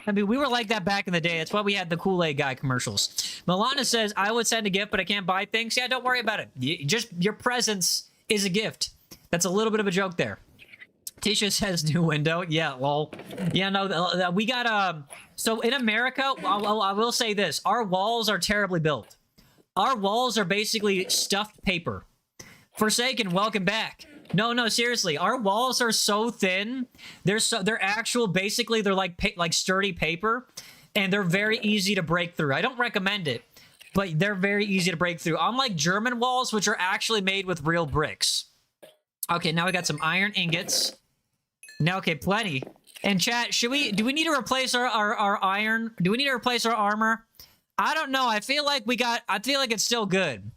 I mean, we were like that back in the day. That's why we had the Kool-Aid guy commercials. Milana says, I would send a gift, but I can't buy things. Yeah, don't worry about it. Just your presence is a gift. That's a little bit of a joke there. Tisha says new window. Yeah, lol. Yeah, no, we got, so in America, I will say this. Our walls are terribly built. Our walls are basically stuffed paper. Forsaken, welcome back. No, seriously. Our walls are so thin. They're actual, basically, they're like sturdy paper, and they're very easy to break through. I don't recommend it, but they're very easy to break through. Unlike German walls, which are actually made with real bricks. Okay, now we got some iron ingots. Now, okay, plenty. And chat, do we need to replace our iron? Do we need to replace our armor? I don't know. I feel like it's still good.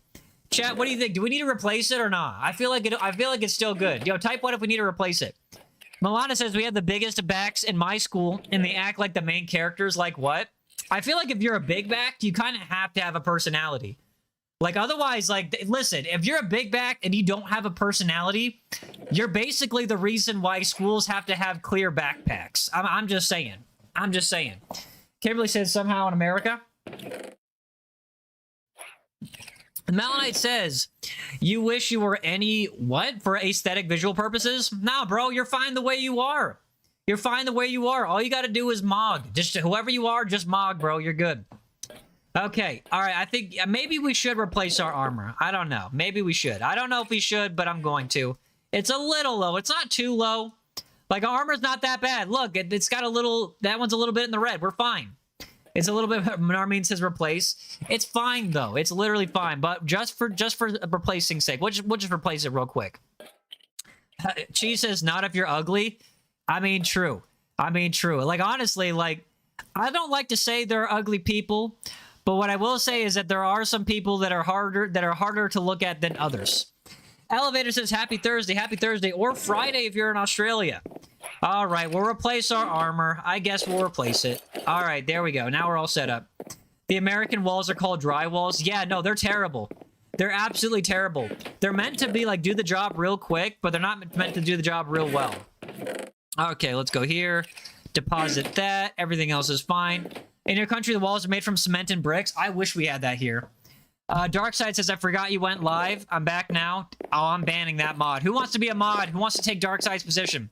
Chat, what do you think? Do we need to replace it or not? I feel like it's still good. Yo, type 1 if we need to replace it. Milana says we have the biggest backs in my school, and they act like the main characters. Like what? I feel like if you're a big back, you kind of have to have a personality. Like otherwise, like listen, if you're a big back and you don't have a personality, you're basically the reason why schools have to have clear backpacks. I'm just saying. I'm just saying. Kimberly says somehow in America. Melanite says, you wish you were what? For aesthetic visual purposes? Nah, bro, you're fine the way you are. You're fine the way you are. All you got to do is mog. Just whoever you are, just mog, bro. You're good. Okay. All right. I think maybe we should replace our armor. I don't know. Maybe we should. I don't know if we should, but I'm going to. It's a little low. It's not too low. Like, armor's not that bad. Look, it's got a little... That one's a little bit in the red. We're fine. It's a little bit... Narmeen says replace. It's fine, though. It's literally fine. But just for replacing sake, we'll just replace it real quick. Cheese says, not if you're ugly. I mean, true. I mean, true. Like, honestly, like, I don't like to say there are ugly people, but what I will say is that there are some people that are harder to look at than others. Elevator says, happy Thursday, or Friday if you're in Australia. All right, we'll replace our armor. I guess we'll replace it. All right, there we go. Now we're all set up. The American walls are called dry walls. Yeah, no, they're terrible. They're absolutely terrible. They're meant to be, like, do the job real quick, but they're not meant to do the job real well. Okay, let's go here. Deposit that. Everything else is fine. In your country, the walls are made from cement and bricks. I wish we had that here. Darkside says, I forgot you went live. I'm back now. Oh, I'm banning that mod. Who wants to be a mod? Who wants to take Darkside's position?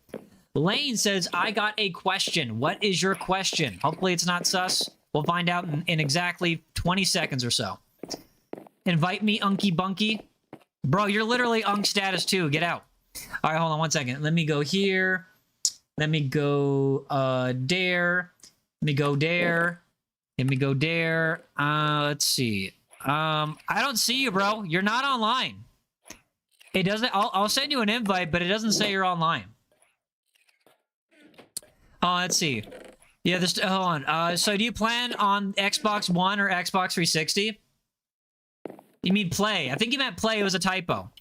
Lane says, I got a question. What is your question? Hopefully it's not sus. We'll find out in exactly 20 seconds or so. Invite me, Unky Bunky. Bro, you're literally Unk status too. Get out. All right, hold on one second. Let me go here. Let me go there. Let me go there. Let me go there. Let's see. I don't see you, bro. You're not online. It doesn't. I'll send you an invite, but it doesn't say you're online. Oh, let's see. Yeah, this. Hold on. So, do you plan on Xbox One or Xbox 360? You mean play? I think you meant play. It was a typo.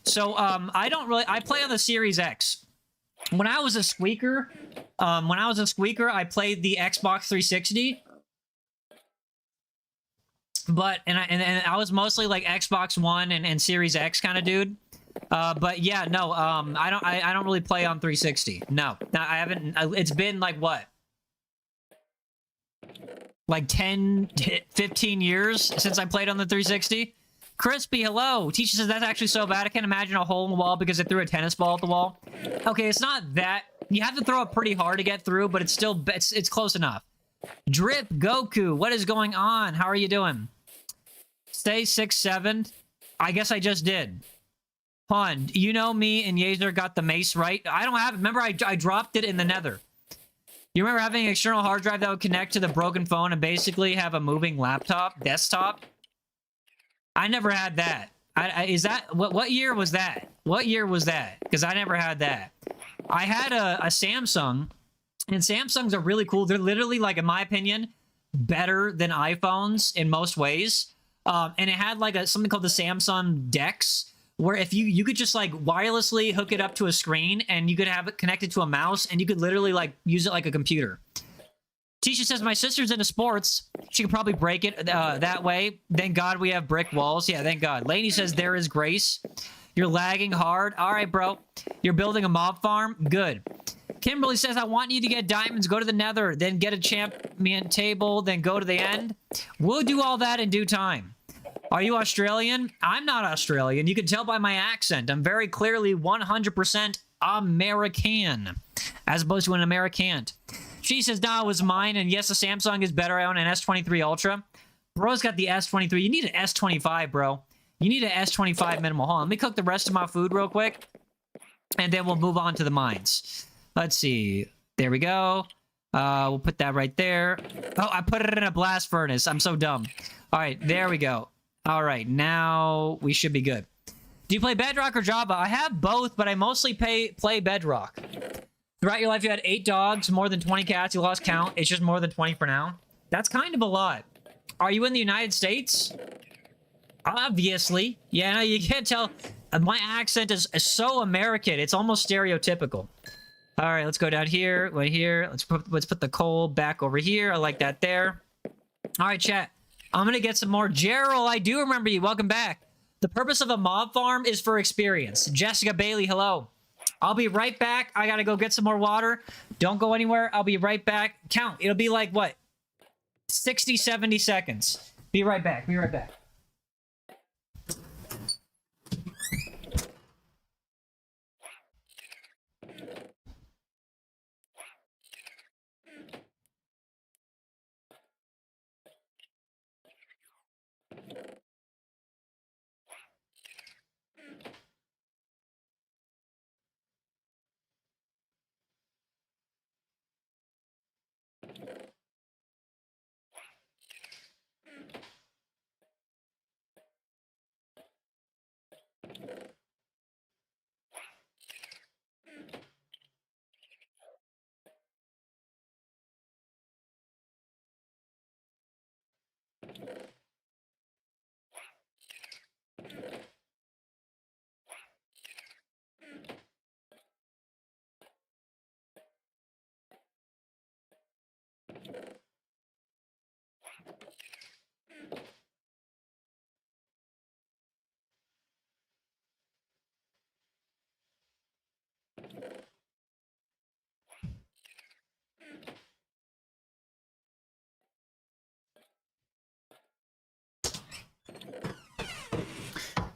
So, I don't really. I play on the Series X. When I was a squeaker, I played the Xbox 360. But and I was mostly like Xbox One and Series X kind of dude. But yeah, no, I don't really play on 360. No, I haven't. It's been like what like 10, 15 years since I played on the 360. Crispy, hello. Teacher says that's actually so bad. I can't imagine a hole in the wall because it threw a tennis ball at the wall. Okay, it's not that. You have to throw it pretty hard to get through, but it's still, it's close enough. Drip Goku, what is going on? How are you doing? Stay 6'7". I guess I just did. Hon, you know me and Yaezer got the mace right. I don't have it. Remember, I dropped it in the nether. You remember having an external hard drive that would connect to the broken phone and basically have a moving laptop, desktop? I never had that. Is that what year was that? What year was that? Because I never had that. I had a Samsung, and Samsungs are really cool. They're literally, like, in my opinion, better than iPhones in most ways. And it had like something called the Samsung Dex, where if you could just like wirelessly hook it up to a screen and you could have it connected to a mouse and you could literally like use it like a computer. Tisha says, my sister's into sports. She could probably break it that way. Thank God we have brick walls. Yeah, thank God. Lainey says, there is grace. You're lagging hard. All right, bro. You're building a mob farm? Good. Kimberly says, I want you to get diamonds. Go to the nether. Then get a champion table. Then go to the end. We'll do all that in due time. Are you Australian? I'm not Australian. You can tell by my accent. I'm very clearly 100% American, as opposed to an American. She says, nah, it was mine. And yes, the Samsung is better. I own an S23 Ultra. Bro's got the S23. You need an S25, bro. You need an S25 minimal. Hold on. Let me cook the rest of my food real quick. And then we'll move on to the mines. Let's see. There we go. We'll put that right there. Oh, I put it in a blast furnace. I'm so dumb. All right, there we go. All right, now we should be good. Do you play Bedrock or Java? I have both, but I mostly play Bedrock. Throughout your life, you had 8 dogs, more than 20 cats. You lost count. It's just more than 20 for now. That's kind of a lot. Are you in the United States? Obviously. Yeah, no, you can't tell. My accent is so American. It's almost stereotypical. All right, let's go down here. Right here. Let's put the coal back over here. I like that there. All right, chat. I'm going to get some more. Gerald, I do remember you. Welcome back. The purpose of a mob farm is for experience. Jessica Bailey, hello. I'll be right back. I got to go get some more water. Don't go anywhere. I'll be right back. Count. It'll be like, what? 60, 70 seconds. Be right back. Be right back.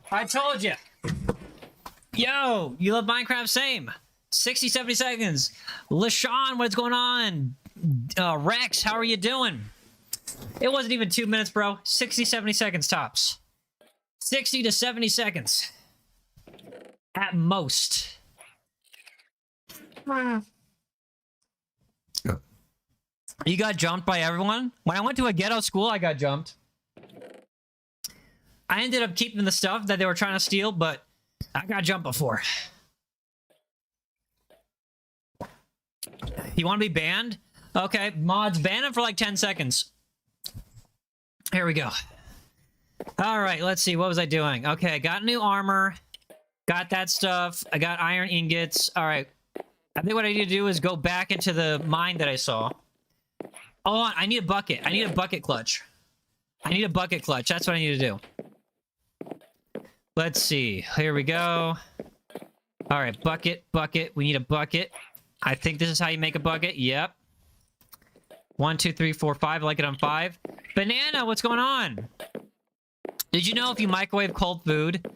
I told you. Yo, you love Minecraft? Same. 60, 70 seconds. LaShawn, what's going on? Rex, how are you doing? It wasn't even 2 minutes, bro. 60, 70 seconds tops. 60 to 70 seconds. At most. You got jumped by everyone? When I went to a ghetto school, I got jumped. I ended up keeping the stuff that they were trying to steal, but I got jumped before. You want to be banned? Okay, mods, ban him for like 10 seconds. Here we go. All right, let's see. What was I doing? Okay, I got new armor. Got that stuff. I got iron ingots. All right. I think what I need to do is go back into the mine that I saw. Oh, I need a bucket. I need a bucket clutch. I need a bucket clutch. That's what I need to do. Let's see. Here we go. All right, bucket, bucket. We need a bucket. I think this is how you make a bucket. Yep. 1, 2, 3, 4, 5. I like it on 5. Banana, what's going on? Did you know if you microwave cold food,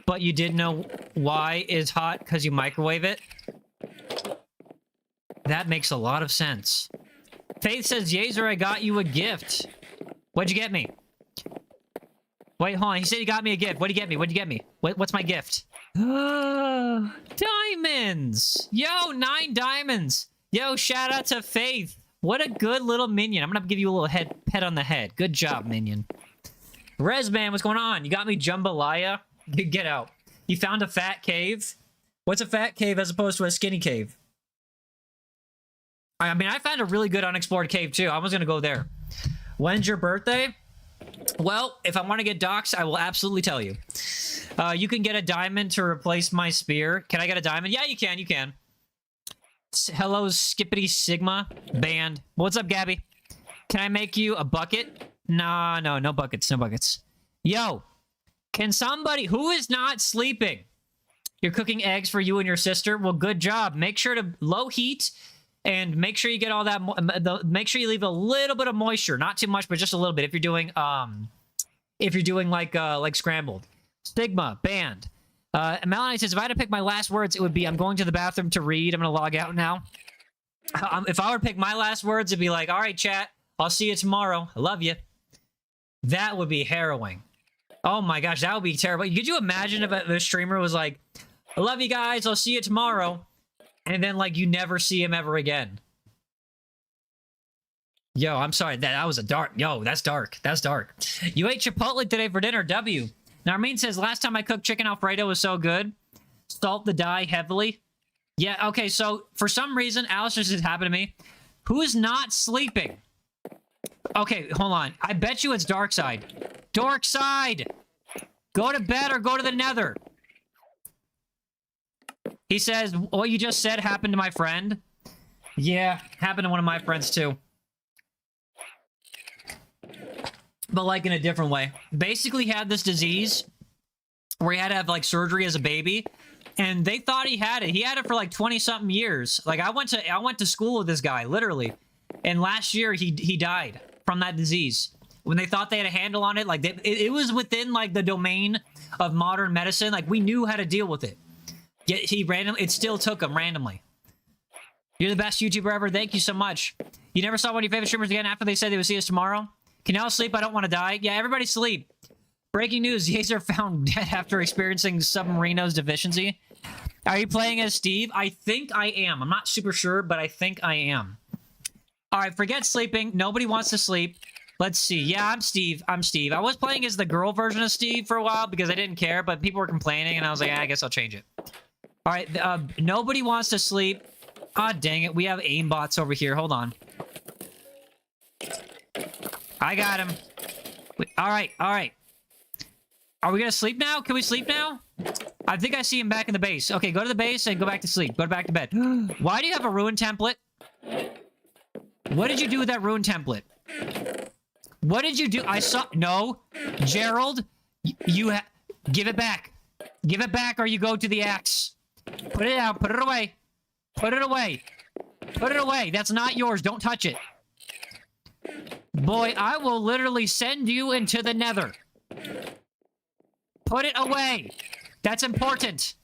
but you didn't know why it's hot because you microwave it? That makes a lot of sense. Faith says, Yaezer, I got you a gift. What'd you get me? Wait, hold on. He said he got me a gift. What'd you get me? What'd you get me? What's my gift? Diamonds! Yo, 9 diamonds! Yo, shout out to Faith. What a good little minion. I'm gonna give you a little pet on the head. Good job, minion. Resman, what's going on? You got me jambalaya? Get out. You found a fat cave? What's a fat cave as opposed to a skinny cave? I mean, I found a really good unexplored cave, too. I was gonna go there. When's your birthday? Well, if I want to get doxxed, I will absolutely tell you. You can get a diamond to replace my spear. Can I get a diamond? Yeah, you can. You can. Hello, Skippity Sigma band. What's up, Gabby? Can I make you a bucket? Nah, no buckets. No buckets. Yo, can somebody who is not sleeping? You're cooking eggs for you and your sister? Well, good job. Make sure to low heat. And make sure you get all that. Make sure you leave a little bit of moisture, not too much, but just a little bit. If you're doing like scrambled. Stigma banned. Melanie says, if I had to pick my last words, it would be, I'm going to the bathroom to read. I'm gonna log out now. If I were to pick my last words, it'd be like, all right, chat, I'll see you tomorrow. I love you. That would be harrowing. Oh my gosh, that would be terrible. Could you imagine if the streamer was like, I love you guys, I'll see you tomorrow. And then, like, you never see him ever again. Yo, I'm sorry. That was a dark... Yo, that's dark. That's dark. You ate Chipotle today for dinner. W. Narmeen says, last time I cooked chicken Alfredo was so good. Salt the dye heavily. Yeah, okay, so for some reason, Alice, this has happened to me. Who's not sleeping? Okay, hold on. I bet you it's Dark Side. Dark Side! Go to bed or go to the nether. He says, what you just said happened to my friend. Yeah, happened to one of my friends too. But like in a different way. Basically he had this disease where he had to have like surgery as a baby. And they thought he had it. He had it for like 20-something years. Like I went to school with this guy, literally. And last year he died from that disease. When they thought they had a handle on it, like it was within like the domain of modern medicine. Like we knew how to deal with it. Yet it still took him randomly. You're the best YouTuber ever. Thank you so much. You never saw one of your favorite streamers again after they said they would see us tomorrow? Can y'all sleep? I don't want to die. Yeah, everybody sleep. Breaking news. Yaezer found dead after experiencing submarino's deficiency. Are you playing as Steve? I think I am. I'm not super sure, but I think I am. All right, forget sleeping. Nobody wants to sleep. Let's see. Yeah, I'm Steve. I'm Steve. I was playing as the girl version of Steve for a while because I didn't care, but people were complaining, and I was like, I guess I'll change it. All right, nobody wants to sleep. Ah, dang it. We have aimbots over here. Hold on. I got him. All right, all right. Are we going to sleep now? Can we sleep now? I think I see him back in the base. Okay, go to the base and go back to sleep. Go back to bed. Why do you have a ruin template? What did you do with that ruin template? What did you do? I saw... No. Gerald, you give it back. Give it back or you go to the axe. Put it out. Put it away. Put it away. Put it away. That's not yours. Don't touch it. Boy, I will literally send you into the nether. Put it away. That's important.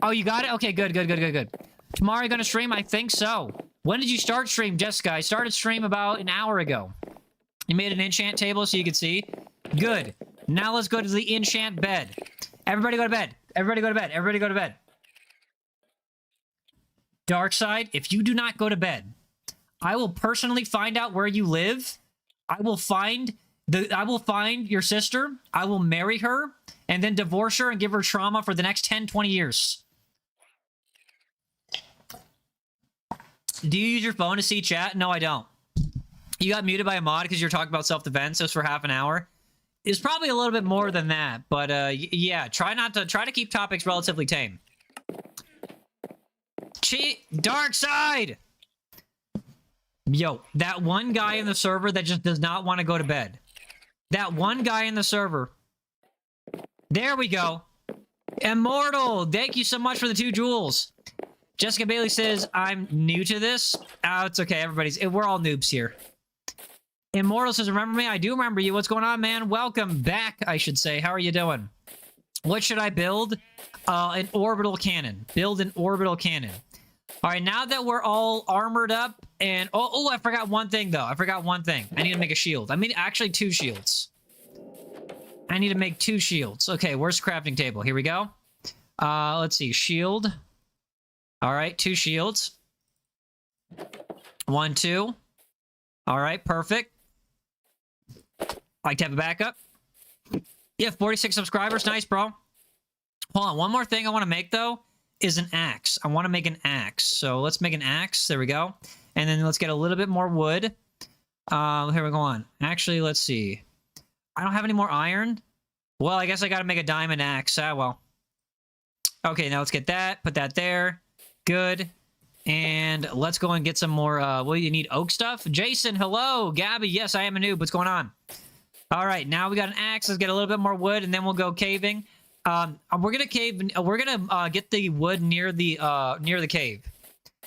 Oh, you got it? Okay, good, good, good, good, good. Tomorrow you're going to stream? I think so. When did you start stream, Jessica? I started stream about an hour ago. You made an enchant table so you could see? Good. Now let's go to the enchant bed. Everybody go to bed. Everybody go to bed. Everybody go to bed. Dark side, if you do not go to bed, I will personally find out where you live. I will find your sister. I will marry her and then divorce her and give her trauma for the next 10, 20 years. Do you use your phone to see chat? No, I don't. You got muted by a mod because you're talking about self-defense. It was for half an hour. It's probably a little bit more than that, but yeah, try to keep topics relatively tame. Dark side. Yo, that one guy in the server that just does not want to go to bed. That one guy in the server. There we go. Immortal, thank you so much for the 2 jewels. Jessica Bailey says, I'm new to this. Oh, it's okay. We're all noobs here. Immortal says, remember me? I do remember you. What's going on, man? Welcome back, I should say. How are you doing? What should I build? An orbital cannon. Build an orbital cannon. All right, now that we're all armored up and... Oh, I forgot one thing, though. I forgot one thing. I need to make a shield. I mean, actually, 2 shields. I need to make 2 shields. Okay, where's the crafting table? Here we go. Let's see. Shield. All right, 2 shields. 1, 2. All right, perfect. Like to have a backup. Yeah, 46 subscribers. Nice, bro. Hold on. One more thing I want to make, though, is an axe. I want to make an axe. So let's make an axe. There we go. And then let's get a little bit more wood. Here we go on. Actually, let's see. I don't have any more iron. Well, I guess I got to make a diamond axe. Ah, well. Okay, now let's get that. Put that there. Good. And let's go and get some more, what do you need? Oak stuff? Jason, hello. Gabby, yes, I am a noob. What's going on? All right, now we got an axe. Let's get a little bit more wood, and then we'll go caving. We're gonna cave. We're gonna get the wood near the cave.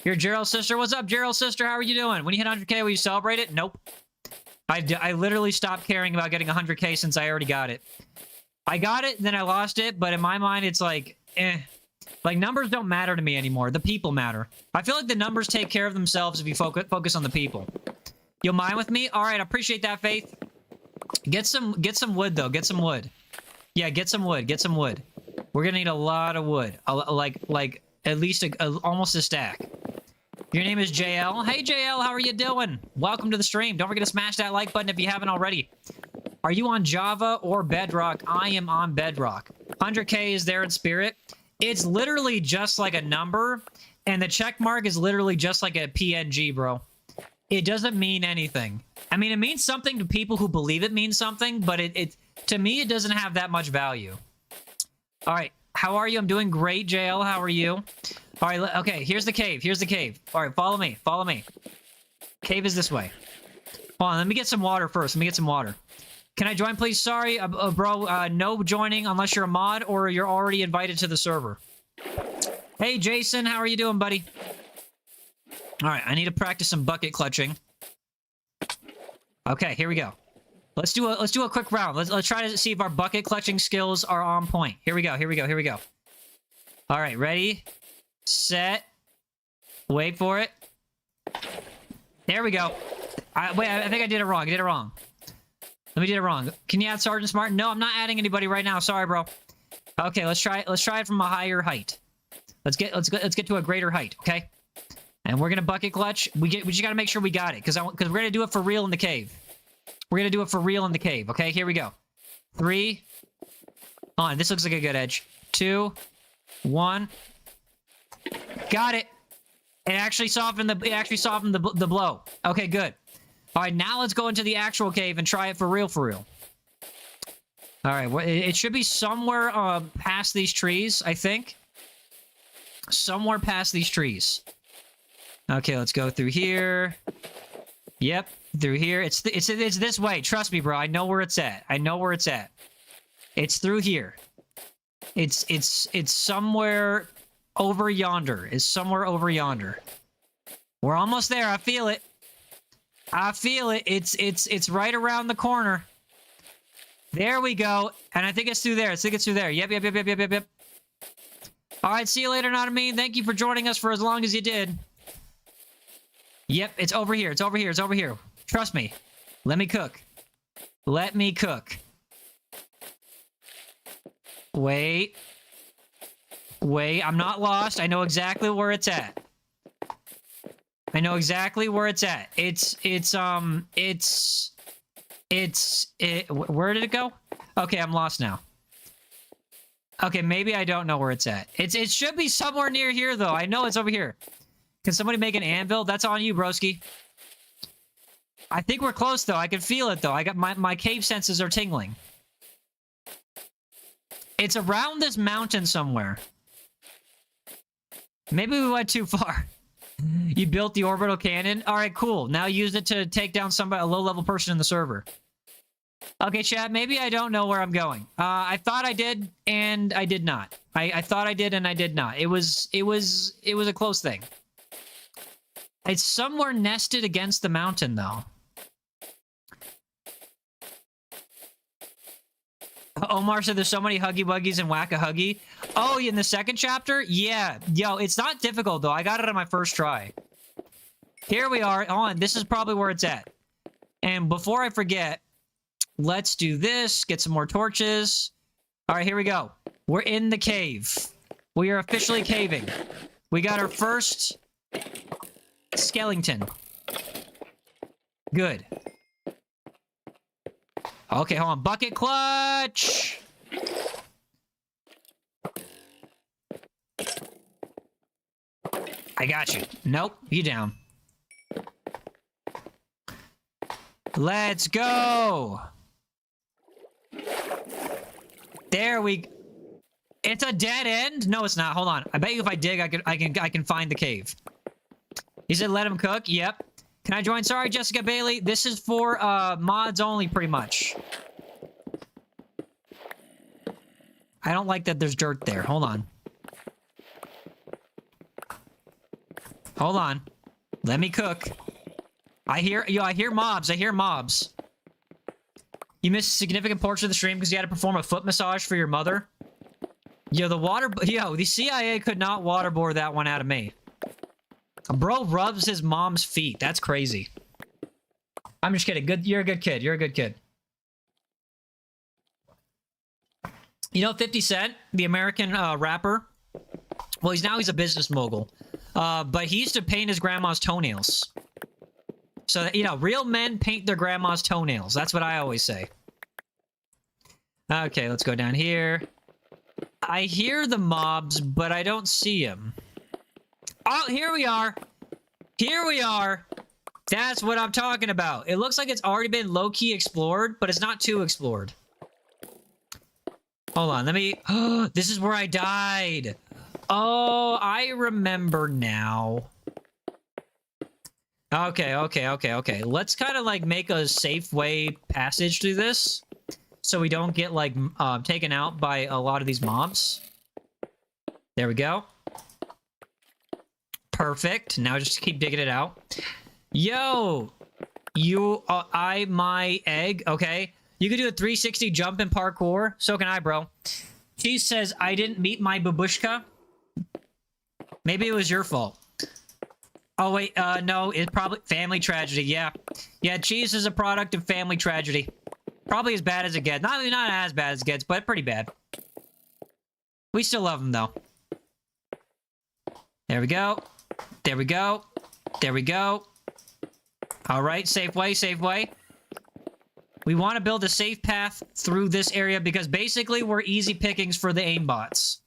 Here, Gerald's sister. What's up, Gerald's sister? How are you doing? When you hit 100K, will you celebrate it? Nope. I literally stopped caring about getting 100K since I already got it. I got it, then I lost it, but in my mind, it's like, eh. Like, numbers don't matter to me anymore. The people matter. I feel like the numbers take care of themselves if you focus on the people. You'll mind with me? All right, I appreciate that, Faith. Get some wood, though. Get some wood. Yeah, get some wood. Get some wood. We're gonna need a lot of wood. Like at least almost a stack. Your name is JL. Hey, JL, how are you doing? Welcome to the stream. Don't forget to smash that like button if you haven't already. Are you on Java or Bedrock? I am on Bedrock. 100K is there in spirit. It's literally just like a number, and the check mark is literally just like a PNG, bro. It doesn't mean anything. I mean, it means something to people who believe it means something, but to me, it doesn't have that much value. All right, how are you? I'm doing great, JL. How are you? All right, okay, here's the cave. Here's the cave. All right, follow me. Follow me. Cave is this way. Hold on, let me get some water first. Let me get some water. Can I join, please? Sorry, bro, no joining unless you're a mod or you're already invited to the server. Hey, Jason, how are you doing, buddy? All right, I need to practice some bucket clutching. Okay, here we go. Let's do a quick round. Let's try to see if our bucket clutching skills are on point. Here we go. Here we go. Here we go. All right, ready, set, wait for it. There we go. Wait, I think I did it wrong. I did it wrong. Let me get it wrong. Can you add Sergeant Smart? No, I'm not adding anybody right now. Sorry, bro. Okay, let's try it from a higher height. Let's get to a greater height, okay? And we're gonna bucket clutch. We just gotta make sure we got it, because we're gonna do it for real in the cave. We're gonna do it for real in the cave, okay? Here we go. 3. On. This looks like a good edge. 2, 1. Got it. It actually softened the blow. Okay, good. All right, now let's go into the actual cave and try it for real, for real. All right, well, it should be somewhere past these trees, I think. Somewhere past these trees. Okay, let's go through here. Yep, through here. It's this way. Trust me, bro. I know where it's at. I know where it's at. It's through here. It's somewhere over yonder. It's somewhere over yonder. We're almost there. I feel it. I feel it. It's right around the corner. There we go. And I think it's through there. I think it's through there. Yep. All right, see you later, Not a Mean. Thank you for joining us for as long as you did. Yep, it's over here. It's over here. It's over here. Trust me. Let me cook. Let me cook. Wait. Wait, I'm not lost. I know exactly where it's at. I know exactly where it's at. Where did it go? Okay, I'm lost now. Okay, maybe I don't know where it's at. It should be somewhere near here, though. I know it's over here. Can somebody make an anvil? That's on you, broski. I think we're close, though. I can feel it, though. I got my cave senses are tingling. It's around this mountain somewhere. Maybe we went too far. You built the orbital cannon? All right, cool. Now use it to take down a low-level person in the server. Okay, chat, maybe I don't know where I'm going. I thought I did, and I did not. I thought I did, and I did not. It was a close thing. It's somewhere nested against the mountain, though. Omar said there's so many Huggy Wuggies and Whack-a-Huggy. Oh, in the second chapter? Yeah. Yo, it's not difficult, though. I got it on my first try. Here we are. Hold on. This is probably where it's at. And before I forget, let's do this. Get some more torches. All right, here we go. We're in the cave. We are officially caving. We got our first skeleton. Good. Okay, hold on. Bucket clutch! I got you. Nope, you down. Let's go! There we... It's a dead end? No, it's not. Hold on. I bet you if I dig, I can find the cave. He said let him cook. Yep. Can I join? Sorry, Jessica Bailey. This is for mods only, pretty much. I don't like that there's dirt there. Hold on. Hold on. Let me cook. I hear mobs. I hear mobs. You missed a significant portion of the stream because you had to perform a foot massage for your mother. Yo, the CIA could not waterboard that one out of me. Bro rubs his mom's feet. That's crazy. I'm just kidding. You're a good kid. You're a good kid. You know 50 Cent, the American rapper? Well, he's a business mogul. But he used to paint his grandma's toenails. So, you know, real men paint their grandma's toenails. That's what I always say. Okay, let's go down here. I hear the mobs, but I don't see them. Oh, here we are. Here we are. That's what I'm talking about. It looks like it's already been low-key explored, but it's not too explored. Hold on, let me... Oh, this is where I died. Oh, I remember now. Okay. Let's kind of, like, make a safe way passage through this. So we don't get, like, taken out by a lot of these mobs. There we go. Perfect. Now just keep digging it out. Yo! My egg, okay? You can do a 360 jump in parkour. So can I, bro. She says, I didn't meet my babushka. Maybe it was your fault. Oh, wait, no, it's probably family tragedy, yeah. Yeah, cheese is a product of family tragedy. Probably as bad as it gets. Not as bad as it gets, but pretty bad. We still love him, though. There we go. There we go. There we go. All right, safe way, safe way. We want to build a safe path through this area because basically we're easy pickings for the aimbots.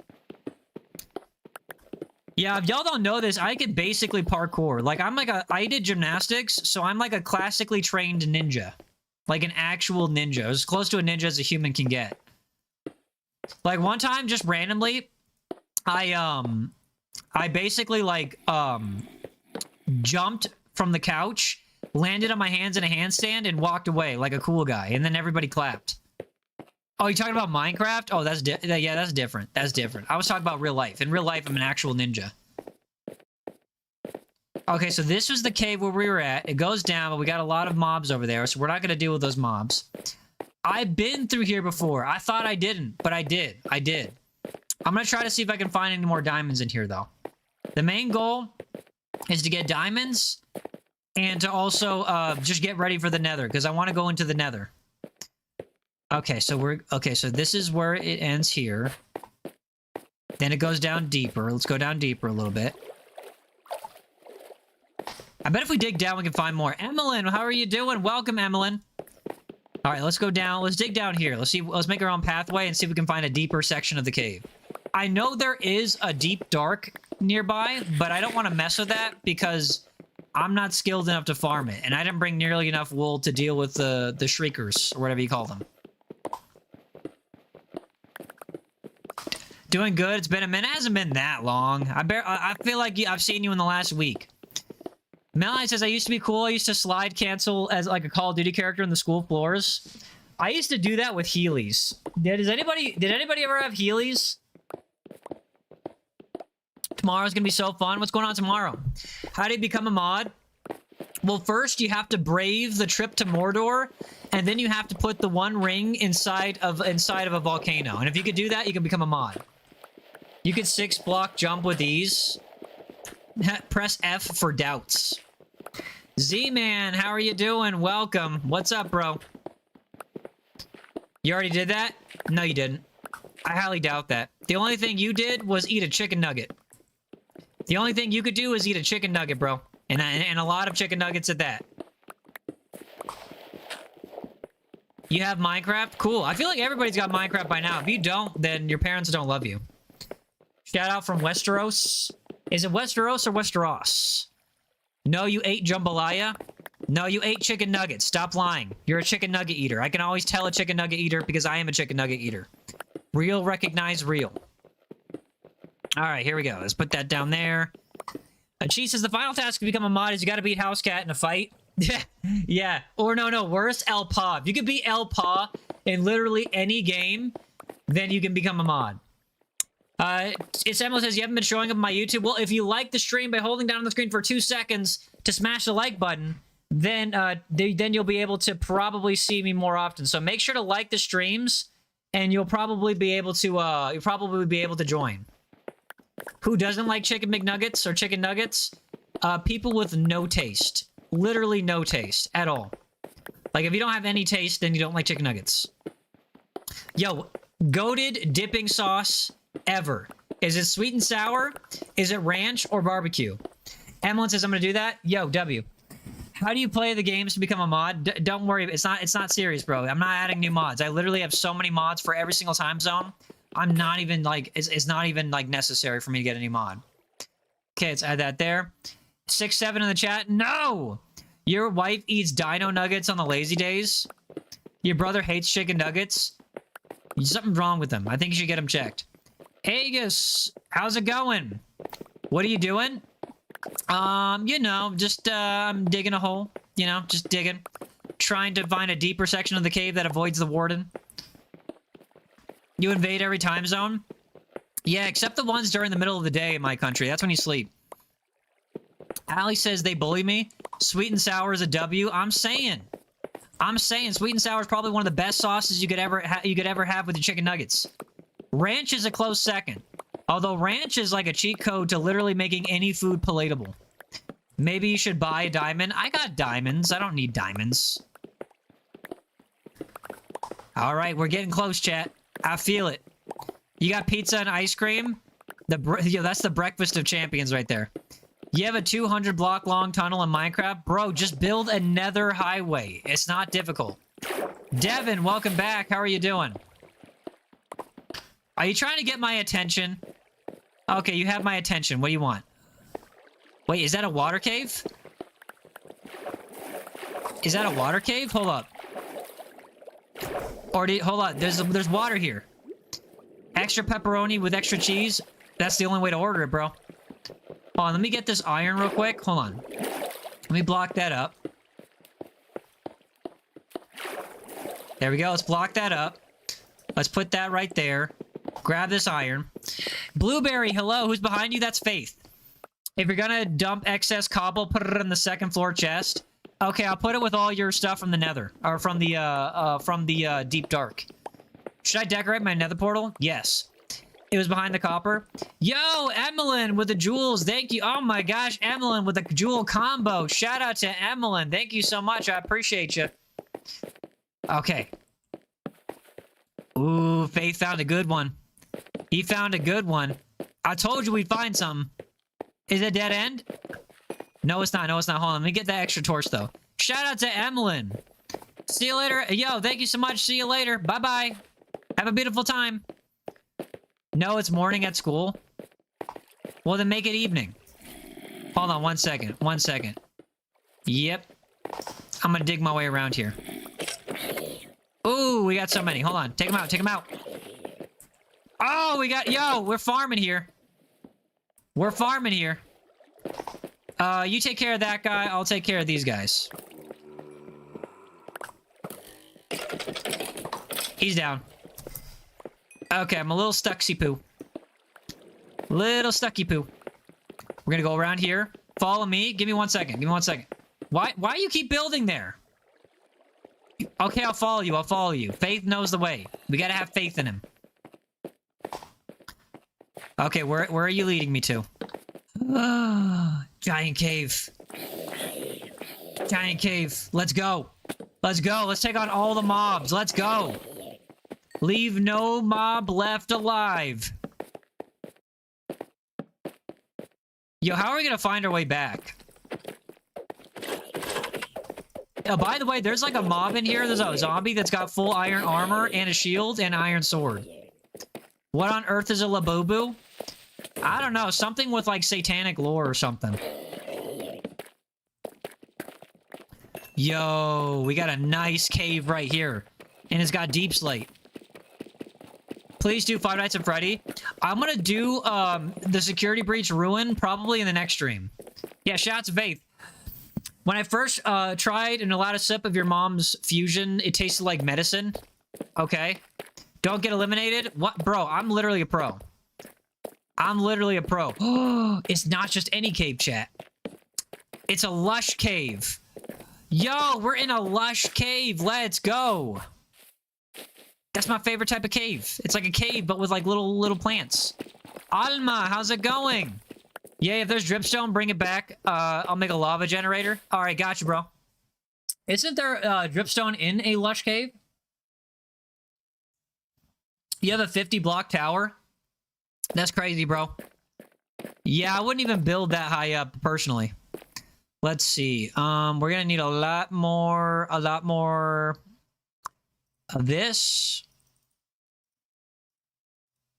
Yeah, if y'all don't know this, I can basically parkour. Like, I did gymnastics, so I'm like a classically trained ninja. Like an actual ninja. As close to a ninja as a human can get. Like, one time, just randomly, I basically, like, jumped from the couch, landed on my hands in a handstand, and walked away like a cool guy. And then everybody clapped. Oh, you talking about Minecraft? Oh, that's yeah, that's different. That's different. I was talking about real life. In real life, I'm an actual ninja. Okay, so this was the cave where we were at. It goes down, but we got a lot of mobs over there, so we're not going to deal with those mobs. I've been through here before. I thought I didn't, but I did. I did. I'm going to try to see if I can find any more diamonds in here, though. The main goal is to get diamonds and to also just get ready for the nether, because I want to go into the nether. Okay, so so this is where it ends here. Then it goes down deeper. Let's go down deeper a little bit. I bet if we dig down, we can find more. Emmeline, how are you doing? Welcome, Emmeline. All right, let's go down. Let's dig down here. Let's make our own pathway and see if we can find a deeper section of the cave. I know there is a deep dark nearby, but I don't want to mess with that because I'm not skilled enough to farm it. And I didn't bring nearly enough wool to deal with the shriekers, or whatever you call them. Doing good. It's been a minute. It hasn't been that long. I feel like I've seen you in the last week. Melanie says, I used to be cool. I used to slide cancel as like a Call of Duty character in the school floors. I used to do that with Heelys. Did anybody ever have Heelys? Tomorrow's gonna be so fun. What's going on tomorrow? How do you become a mod? Well, first you have to brave the trip to Mordor, and then you have to put the one ring inside of a volcano. And if you could do that, you can become a mod. You could 6-block jump with ease. Press F for doubts. Z-Man, how are you doing? Welcome. What's up, bro? You already did that? No, you didn't. I highly doubt that. The only thing you did was eat a chicken nugget. The only thing you could do is eat a chicken nugget, bro. And a lot of chicken nuggets at that. You have Minecraft? Cool. I feel like everybody's got Minecraft by now. If you don't, then your parents don't love you. Shout out from Westeros. Is it Westeros or Westeros? No, you ate jambalaya. No, you ate chicken nuggets. Stop lying. You're a chicken nugget eater. I can always tell a chicken nugget eater because I am a chicken nugget eater. Real recognize real. All right, here we go. Let's put that down there. Cheese says the final task to become a mod is you got to beat House Cat in a fight. Yeah. Or no, worse, El Pa. If you could beat El Pa in literally any game, then you can become a mod. It's Emily says you haven't been showing up on my YouTube. Well, if you like the stream by holding down on the screen for 2 seconds to smash the like button, then you'll be able to probably see me more often. So make sure to like the streams, and you'll probably be able to join. Who doesn't like chicken McNuggets or chicken nuggets? People with no taste. Literally no taste at all. Like, if you don't have any taste, then you don't like chicken nuggets. Yo, goated dipping sauce ever. Is it sweet and sour? Is it ranch or barbecue? Emlyn says I'm gonna do that. Yo, W. How do you play the games to become a mod? Don't worry, it's not serious, bro. I'm not adding new mods. I literally have so many mods for every single time zone. I'm not even like it's not even like necessary for me to get a new mod. Okay, let's add that there. 6-7 in the chat. No! Your wife eats dino nuggets on the lazy days. Your brother hates chicken nuggets. Something's wrong with them. I think you should get them checked. Aegis, how's it going? What are you doing? You know, just I'm digging a hole. You know, just digging. Trying to find a deeper section of the cave that avoids the warden. You invade every time zone? Yeah, except the ones during the middle of the day in my country. That's when you sleep. Allie says they bully me. Sweet and sour is a W. I'm saying sweet and sour is probably one of the best sauces you could ever have with your chicken nuggets. Ranch is a close second. Although ranch is like a cheat code to literally making any food palatable. Maybe you should buy a diamond. I got diamonds. I don't need diamonds. All right, we're getting close, chat. I feel it. You got pizza and ice cream? That's the breakfast of champions right there. You have a 200-block long tunnel in Minecraft? Bro, just build a nether highway. It's not difficult. Devin, welcome back. How are you doing? Are you trying to get my attention? Okay, you have my attention. What do you want? Wait, is that a water cave? Is that a water cave? Hold up. Or hold on, there's water here. Extra pepperoni with extra cheese. That's the only way to order it, bro. Hold on, let me get this iron real quick. Hold on. Let me block that up. There we go. Let's block that up. Let's put that right there. Grab this iron. Blueberry, hello. Who's behind you? That's Faith. If you're gonna dump excess cobble, put it in the second floor chest. Okay, I'll put it with all your stuff from the nether. Or from the deep dark. Should I decorate my nether portal? Yes. It was behind the copper. Yo, Emmeline with the jewels. Thank you. Oh my gosh, Emmeline with the jewel combo. Shout out to Emmeline. Thank you so much. I appreciate you. Okay. Ooh, Faith found a good one. He found a good one. I told you we'd find something. Is it a dead end? No, it's not. No, it's not. Hold on. Let me get that extra torch, though. Shout out to Emmeline. See you later. Yo, thank you so much. See you later. Bye-bye. Have a beautiful time. No, it's morning at school. Well, then make it evening. Hold on 1 second. 1 second. Yep. I'm gonna dig my way around here. Ooh, we got so many. Hold on. Take them out. Take them out. Oh, we got... Yo, we're farming here. We're farming here. You take care of that guy. I'll take care of these guys. He's down. Okay, I'm a little stucksy poo. Little stucky poo. We're gonna go around here. Follow me. Give me 1 second. Give me 1 second. Why do you keep building there? Okay, I'll follow you. I'll follow you. Faith knows the way. We gotta have faith in him. Okay, where are you leading me to? Giant cave. Giant cave. Let's go. Let's go. Let's take on all the mobs. Let's go. Leave no mob left alive. Yo, how are we gonna find our way back? Oh, by the way, there's like a mob in here. There's a zombie that's got full iron armor and a shield and an iron sword. What on earth is a Labubu? I don't know. Something with like satanic lore or something. Yo, we got a nice cave right here. And it's got deep slate. Please do Five Nights at Freddy. I'm gonna do the Security Breach Ruin probably in the next stream. Yeah, shouts to Faith. When I first tried and allowed a sip of your mom's fusion, it tasted like medicine. Okay. Don't get eliminated. What? Bro, I'm literally a pro. I'm literally a pro. Oh, it's not just any cave, chat. It's a lush cave. Yo, we're in a lush cave. Let's go. That's my favorite type of cave. It's like a cave, but with like little plants. Alma, how's it going? Yeah, if there's dripstone, bring it back. I'll make a lava generator. All right, gotcha, bro. Isn't there dripstone in a lush cave? You have a 50-block tower? That's crazy, bro. Yeah, I wouldn't even build that high up personally. Let's see. We're gonna need a lot more of this.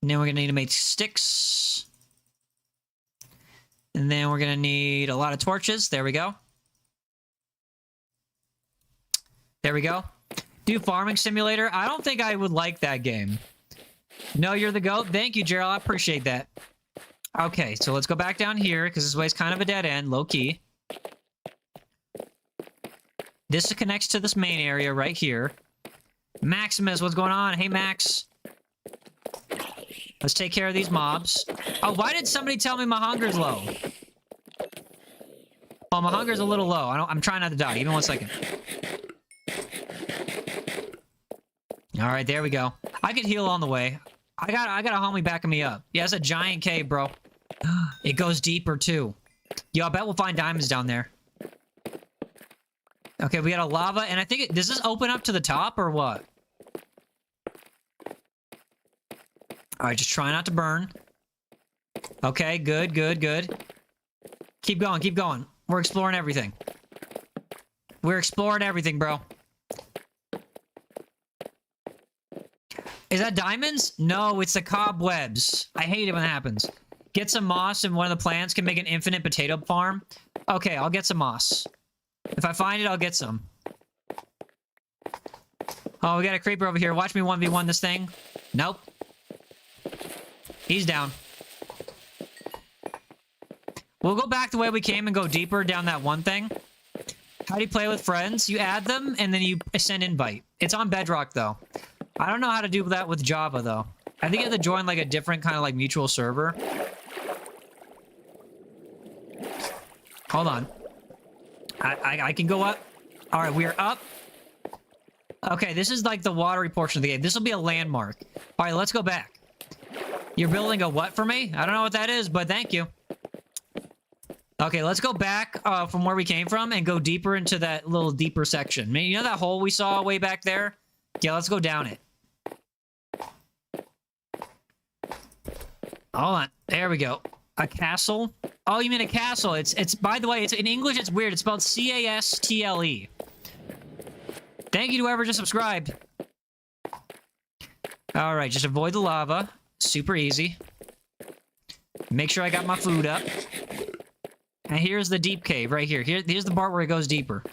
And then we're gonna need to make sticks. And then we're gonna need a lot of torches. There we go. There we go. Do Farming Simulator. I don't think I would like that game. No, you're the GOAT. Thank you, Gerald. I appreciate that. Okay, so let's go back down here, because this way's kind of a dead end, low-key. This connects to this main area right here. Maximus, what's going on? Hey, Max. Let's take care of these mobs. Oh, why did somebody tell me my hunger's low? Oh, my hunger's a little low. I'm trying not to die. Give me 1 second. All right, there we go. I could heal on the way. I got a homie backing me up. Yeah, it's a giant cave, bro. It goes deeper, too. Yo, I bet we'll find diamonds down there. Okay, we got a lava, and I think does this open up to the top, or what? All right, just try not to burn. Okay, good, good, good. Keep going, keep going. We're exploring everything. We're exploring everything, bro. Is that diamonds? No, it's the cobwebs. I hate it when that happens. Get some moss and one of the plants can make an infinite potato farm. Okay, I'll get some moss. If I find it, I'll get some. Oh, we got a creeper over here. Watch me 1v1 this thing. Nope. He's down. We'll go back the way we came and go deeper down that one thing. How do you play with friends? You add them, and then you send invite. It's on Bedrock, though. I don't know how to do that with Java, though. I think you have to join, like, a different kind of, like, mutual server. Hold on. I can go up. All right, we are up. Okay, this is, like, the watery portion of the game. This will be a landmark. All right, let's go back. You're building a what for me? I don't know what that is, but thank you. Okay, let's go back from where we came from and go deeper into that little deeper section. I mean, you know that hole we saw way back there? Yeah, let's go down it. Hold on. There we go. A castle? Oh, you mean a castle. It's by the way, it's in English, it's weird. It's spelled C-A-S-T-L-E. Thank you to whoever just subscribed. All right, just avoid the lava. Super easy. Make sure I got my food up. And here's the deep cave right here. Here's the part where it goes deeper.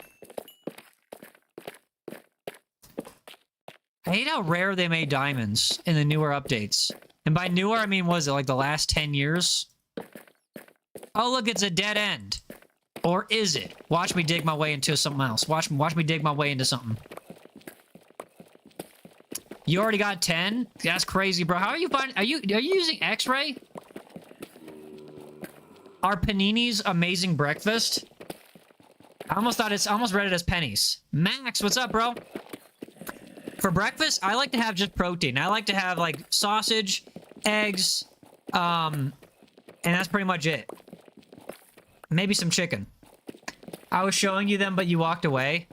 I hate how rare they made diamonds in the newer updates. And by newer, I mean, was it like the last 10 years? Oh, look, it's a dead end. Or is it? Watch me dig my way into something else. Watch me dig my way into something. You already got 10? That's crazy, bro. How are you finding... Are you using X-ray? Are paninis amazing breakfast? I almost read it as pennies. Max, what's up, bro? For breakfast, I like to have just protein. I like to have, like, sausage, eggs, and that's pretty much it. Maybe some chicken. I was showing you them, but you walked away.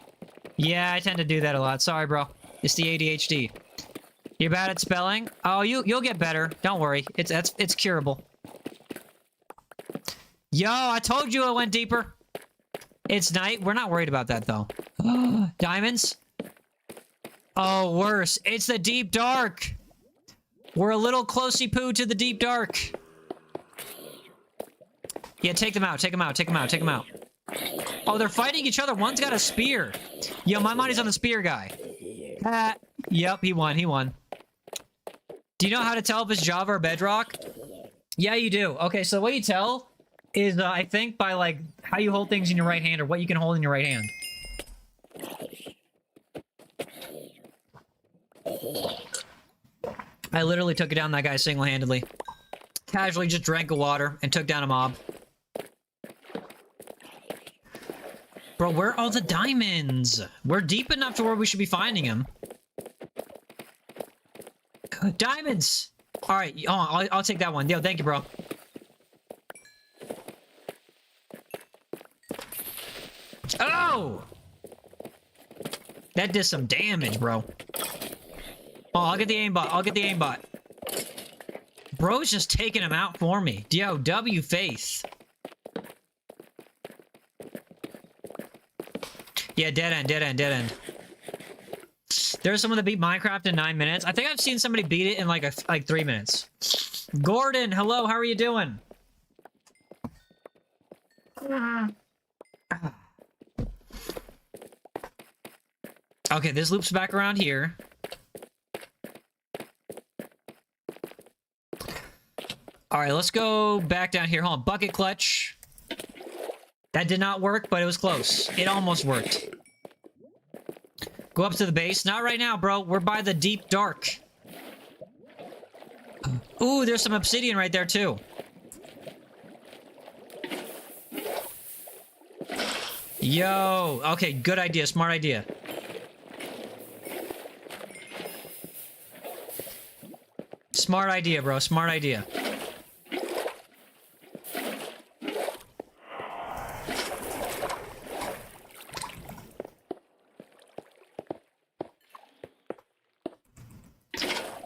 Yeah, I tend to do that a lot. Sorry, bro. It's the ADHD. You're bad at spelling? Oh, you'll get better. Don't worry. It's curable. Yo, I told you it went deeper. It's night. We're not worried about that, though. Diamonds? Oh, worse. It's the deep dark. We're a little closey-poo to the deep dark. Yeah, take them out. Take them out. Take them out. Take them out. Oh, they're fighting each other. One's got a spear. Yo, my money's on the spear guy. Yep, he won. He won. Do you know how to tell if it's Java or Bedrock? Yeah, you do. Okay, so the way you tell is, I think, by, like, how you hold things in your right hand or what you can hold in your right hand. I literally took down that guy single-handedly. Casually just drank a water and took down a mob. Bro, where are all the diamonds? We're deep enough to where we should be finding them. Diamonds! Alright, I'll take that one. Yo, thank you, bro. Oh! That did some damage, bro. Oh, I'll get the aimbot. I'll get the aimbot. Bro's just taking him out for me. Yo, W Faith. Yeah, dead end, dead end, dead end. There's someone that beat Minecraft in 9 minutes. I think I've seen somebody beat it in like 3 minutes. Gordon, hello, how are you doing? Okay, this loops back around here. Alright, let's go back down here. Hold on, bucket clutch. That did not work, but it was close. It almost worked. Go up to the base. Not right now, bro. We're by the deep dark. Ooh, there's some obsidian right there, too. Yo. Okay, good idea. Smart idea. Smart idea, bro. Smart idea.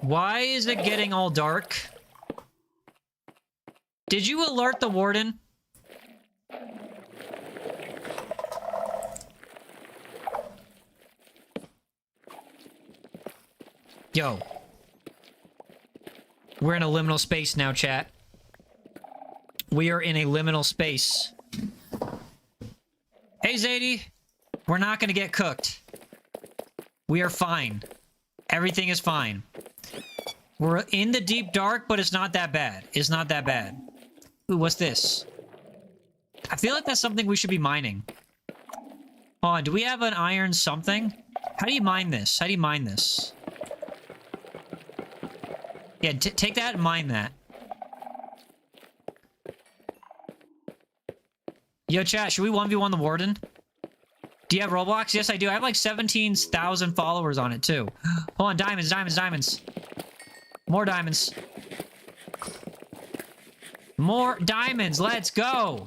Why is it getting all dark? Did you alert the warden? Yo. We're in a liminal space now, chat. We are in a liminal space. Hey, Zadie. We're not gonna get cooked. We are fine. Everything is fine. We're in the deep dark, but it's not that bad. It's not that bad. Ooh, what's this? I feel like that's something we should be mining. Hold on, do we have an iron something? How do you mine this? How do you mine this? Yeah, take that and mine that. Yo, chat, should we 1v1 the warden? Do you have Roblox? Yes, I do. I have like 17,000 followers on it, too. Hold on, diamonds, diamonds, diamonds. More diamonds. More diamonds. Let's go.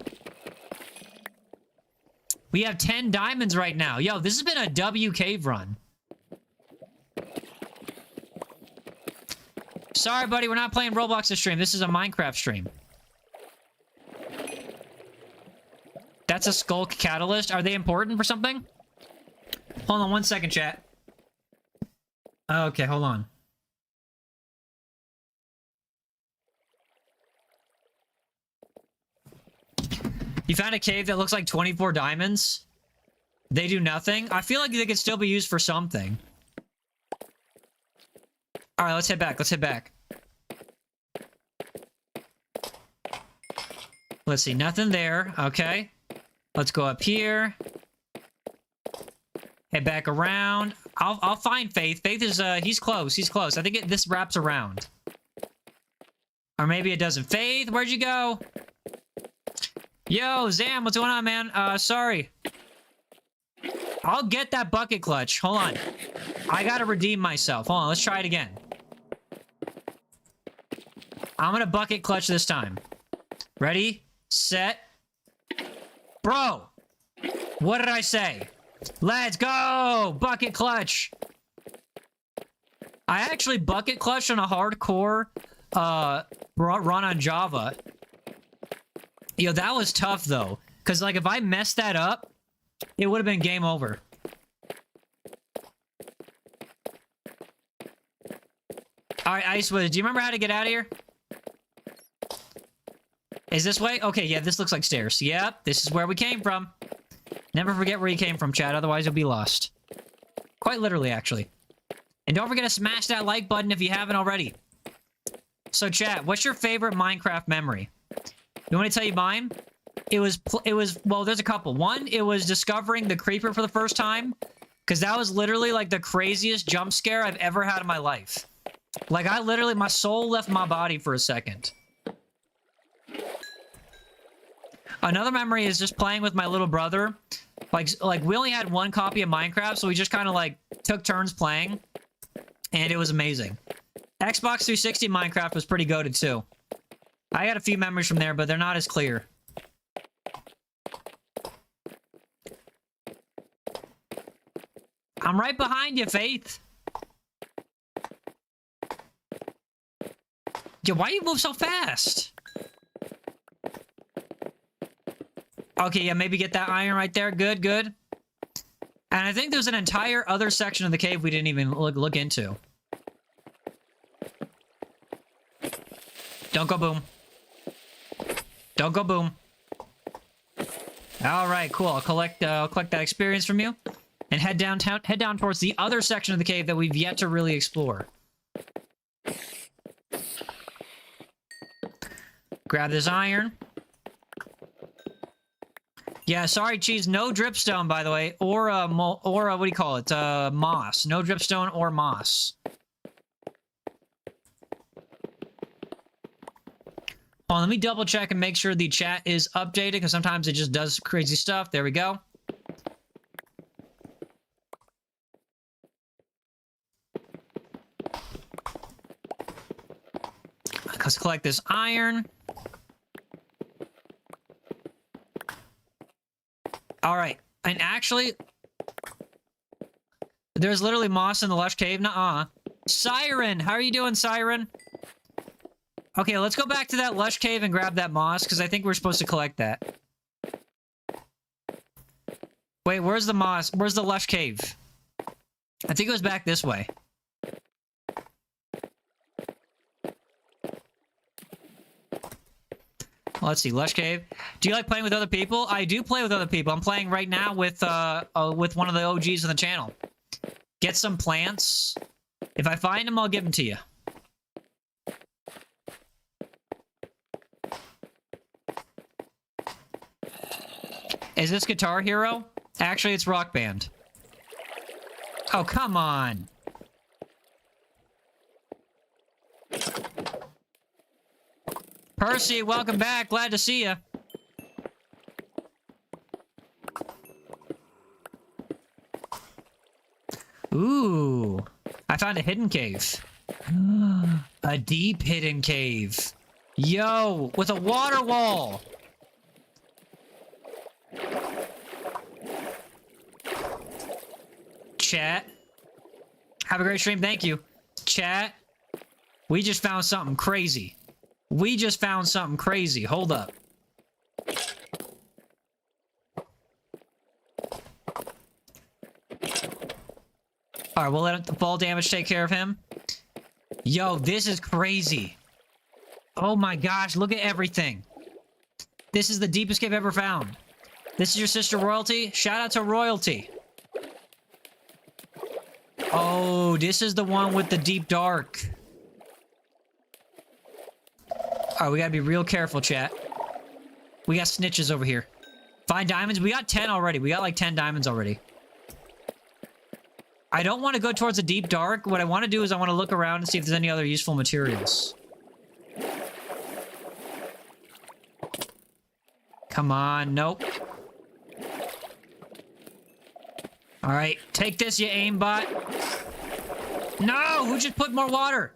We have 10 diamonds right now. Yo, this has been a W cave run. Sorry, buddy. We're not playing Roblox this stream. This is a Minecraft stream. That's a Skulk Catalyst. Are they important for something? Hold on 1 second, chat. Okay, hold on. You found a cave that looks like 24 diamonds? They do nothing? I feel like they could still be used for something. Alright, let's head back. Let's head back. Let's see. Nothing there. Okay. Let's go up here. Head back around. I'll find Faith. Faith is, he's close. He's close. I think this wraps around. Or maybe it doesn't. Faith, where'd you go? Yo, Zam, what's going on, man? Sorry. I'll get that bucket clutch. Hold on. I gotta redeem myself. Hold on, let's try it again. I'm gonna bucket clutch this time. Ready? Set. Bro! What did I say? Let's go! Bucket clutch! I actually bucket clutched on a hardcore run on Java. Yo, that was tough, though. Because, like, if I messed that up, it would have been game over. Alright, Icewood, do you remember how to get out of here? Is this way? Okay, yeah, this looks like stairs. Yep, this is where we came from. Never forget where you came from, Chad, otherwise you'll be lost. Quite literally, actually. And don't forget to smash that like button if you haven't already. So, chat, what's your favorite Minecraft memory? You want me to tell you mine? It was, well, there's a couple. One, it was discovering the creeper for the first time. Because that was literally, like, the craziest jump scare I've ever had in my life. Like, I literally, my soul left my body for a second. Another memory is just playing with my little brother. Like we only had one copy of Minecraft, so we just kind of, like, took turns playing. And it was amazing. Xbox 360 Minecraft was pretty goated, too. I got a few memories from there, but they're not as clear. I'm right behind you, Faith. Yeah, why do you move so fast? Okay, yeah, maybe get that iron right there. Good, good. And I think there's an entire other section of the cave we didn't even look into. Don't go boom. Don't go boom. All right, cool. I'll collect that experience from you, and head down towards the other section of the cave that we've yet to really explore. Grab this iron. Yeah, sorry, Cheese. No dripstone, by the way, or what do you call it? Moss. No dripstone or moss. Hold on, let me double check and make sure the chat is updated, because sometimes it just does crazy stuff. There we go. Let's collect this iron. All right, and actually, there's literally moss in the lush cave. Nuh-uh. Siren, how are you doing, Siren? Okay, let's go back to that lush cave and grab that moss, because I think we're supposed to collect that. Wait, where's the moss? Where's the lush cave? I think it was back this way. Let's see, lush cave. Do you like playing with other people? I do play with other people. I'm playing right now with one of the OGs on the channel. Get some plants. If I find them, I'll give them to you. Is this Guitar Hero? Actually, it's Rock Band. Oh, come on. Percy, welcome back. Glad to see you. Ooh. I found a hidden cave. A deep hidden cave. Yo, with a water wall. Chat. Have a great stream. Thank you. Chat. We just found something crazy. We just found something crazy. Hold up. Alright, we'll let the fall damage take care of him. Yo, this is crazy. Oh my gosh, look at everything. This is the deepest cave ever found. This is your sister Royalty? Shout out to Royalty. Oh, this is the one with the deep dark. Alright, we gotta be real careful, chat. We got snitches over here. 5 diamonds? We got 10 already. We got like 10 diamonds already. I don't want to go towards the deep dark. What I want to do is I want to look around and see if there's any other useful materials. Come on, nope. All right, take this, you aimbot. No, who just put more water?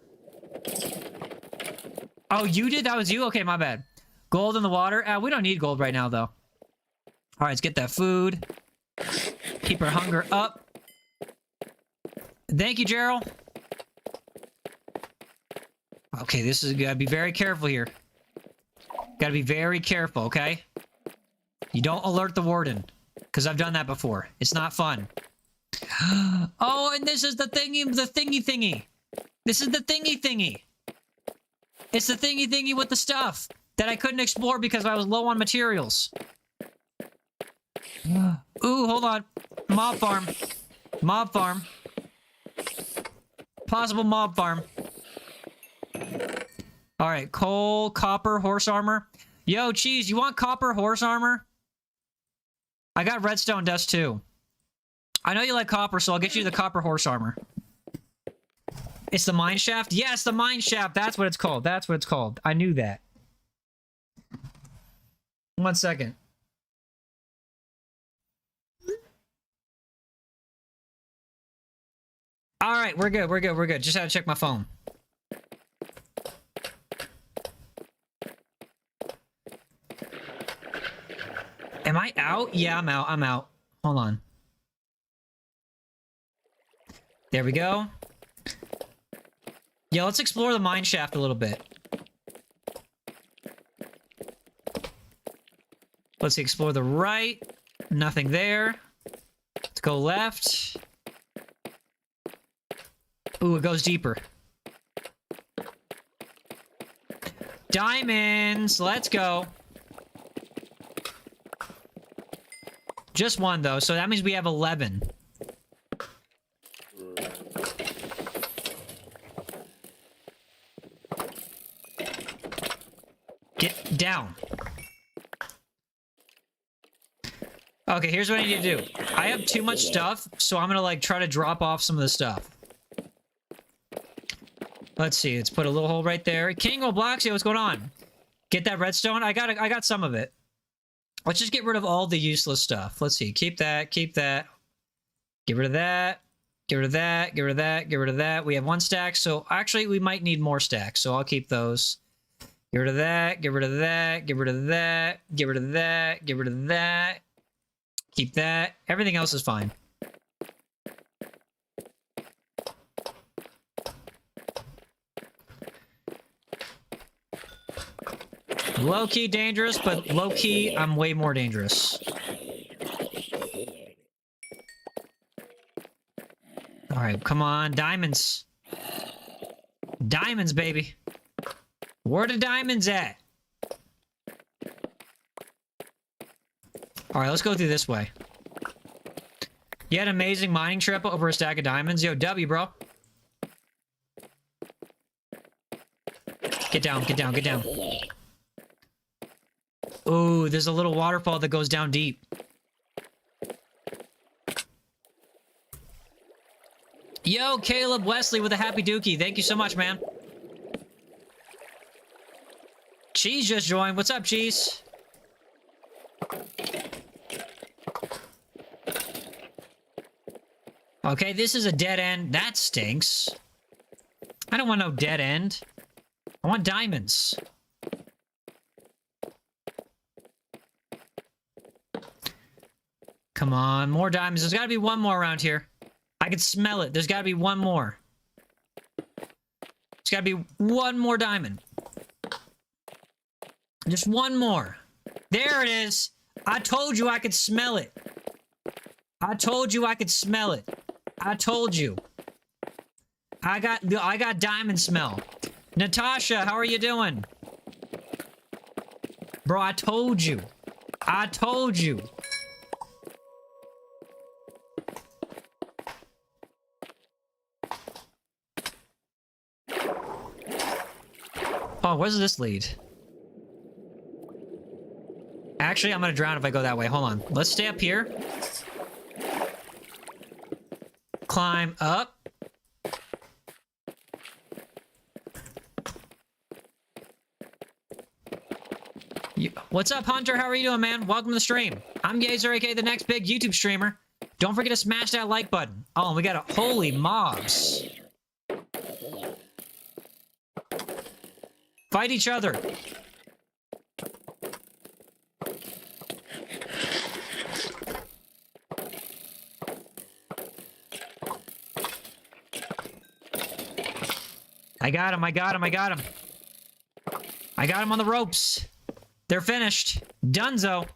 Oh, you did? That was you? Okay, my bad. Gold in the water? We don't need gold right now, though. All right, let's get that food. Keep our hunger up. Thank you, Gerald. Okay, this is... Gotta be very careful here. Gotta be very careful, okay? You don't alert the warden. Because I've done that before. It's not fun. Oh, and this is the thingy thingy. This is the thingy. It's the thingy with the stuff that I couldn't explore because I was low on materials. Ooh, hold on. Mob farm. Mob farm. Possible mob farm. Alright, coal, copper, horse armor. Yo, Cheese, you want copper horse armor? I got redstone dust too. I know you like copper, so I'll get you the copper horse armor. It's the mine shaft? Yes, the mine shaft. That's what it's called. That's what it's called. I knew that. 1 second. All right, we're good. We're good. We're good. Just had to check my phone. Am I out? Yeah, I'm out. I'm out. Hold on. There we go. Yeah, let's explore the mine shaft a little bit. Let's explore the right. Nothing there. Let's go left. Ooh, it goes deeper. Diamonds! Let's go. Just one, though, so that means we have 11. Get down. Okay, here's what I need to do. I have too much stuff, so I'm gonna, like, try to drop off some of the stuff. Let's see, let's put a little hole right there. King Obloxia, what's going on? Get that redstone? I got some of it. Let's just get rid of all the useless stuff. Let's see, keep that, keep that. Get rid of that. Get rid of that, get rid of that, get rid of that. We have 1 stack, so actually we might need more stacks, so I'll keep those. Get rid of that, get rid of that, get rid of that, get rid of that, get rid of that. Keep that. Everything else is fine. Low-key dangerous, but low-key, I'm way more dangerous. Alright, come on. Diamonds. Diamonds, baby. Where the diamonds at? Alright, let's go through this way. You had an amazing mining trip over a stack of diamonds? Yo, W, bro. Get down, get down, get down. Ooh, there's a little waterfall that goes down deep. Yo, Caleb Wesley with a happy dookie. Thank you so much, man. Cheese just joined. What's up, Cheese? Okay, this is a dead end. That stinks. I don't want no dead end. I want diamonds. Come on, more diamonds. There's got to be one more around here. I can smell it. There's got to be one more. There's got to be one more diamond. Just one more. There it is. I told you I could smell it. I told you I could smell it. I told you. I got diamond smell. Natasha, how are you doing? Bro, I told you. I told you. Oh, where does this lead? Actually, I'm gonna drown if I go that way. Hold on. Let's stay up here. climb up. What's up, Hunter? How are you doing, man? Welcome to the stream. I'm Yaezer, aka the next big YouTube streamer. Don't forget to smash that like button. Oh, we got a holy mobs. Fight each other. I got him, I got him, I got him. I got him on the ropes. They're finished. Dunzo.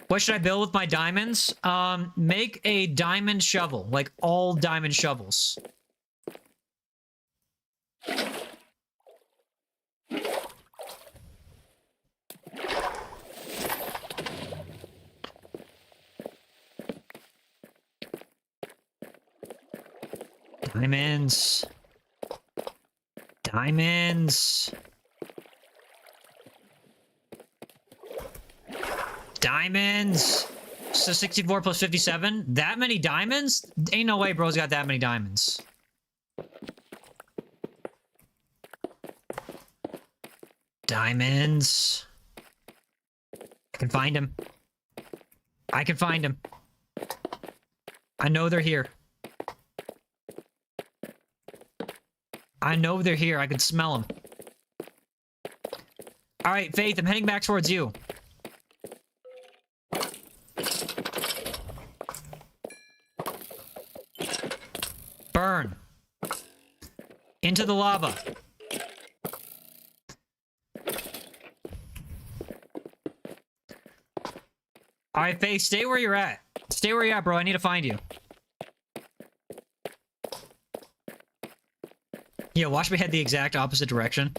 What should I build with my diamonds? Make a diamond shovel. Like all diamond shovels. Diamonds. Diamonds. Diamonds. So 64 plus 57? That many diamonds? Ain't no way bro's got that many diamonds. Diamonds. I can find him. I can find him. I know they're here. I know they're here. I can smell them. All right, Faith, I'm heading back towards you. Burn. Into the lava. All right, Faith, stay where you're at. Stay where you're at, bro. I need to find you. Yeah, watch me head the exact opposite direction.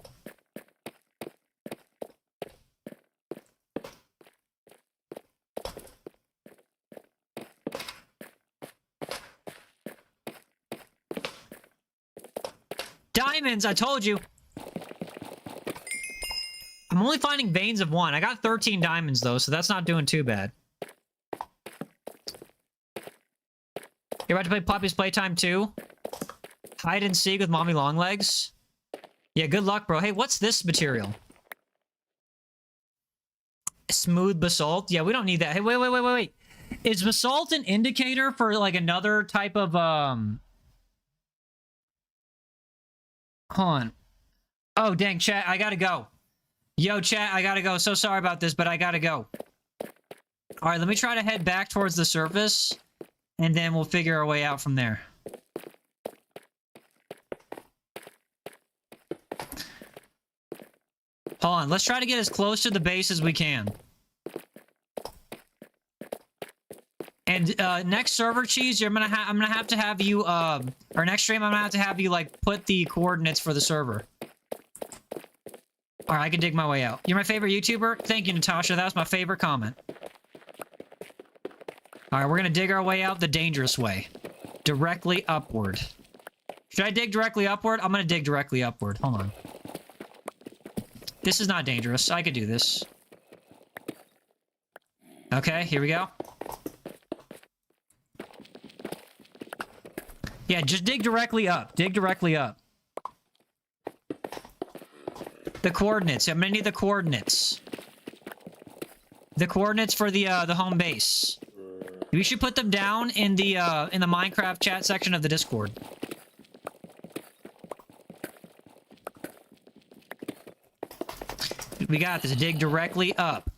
Diamonds, I told you. I'm only finding veins of 1. I got 13 diamonds, though, so that's not doing too bad. You're about to play Poppy's Playtime 2? Hide and seek with Mommy Longlegs? Yeah, good luck, bro. Hey, what's this material? Smooth basalt? Yeah, we don't need that. Hey, wait. Is basalt an indicator for, like, another type of, Hold on. Oh, dang, chat, I gotta go. Yo, chat, I gotta go. So sorry about this, but I gotta go. Alright, let me try to head back towards the surface, and then we'll figure our way out from there. Hold on, let's try to get as close to the base as we can. And next server cheese, I'm gonna have to have you or next stream I'm gonna have to have you like put the coordinates for the server. Alright, I can dig my way out. You're my favorite YouTuber? Thank you, Natasha. That was my favorite comment. Alright, we're gonna dig our way out the dangerous way. Directly upward. Should I dig directly upward? I'm gonna dig directly upward. Hold on. This is not dangerous. I could do this. Okay, here we go. Yeah, just dig directly up. Dig directly up. The coordinates. I'm gonna need the coordinates. The coordinates for the home base. We should put them down in the Minecraft chat section of the Discord. We got this. Dig directly up.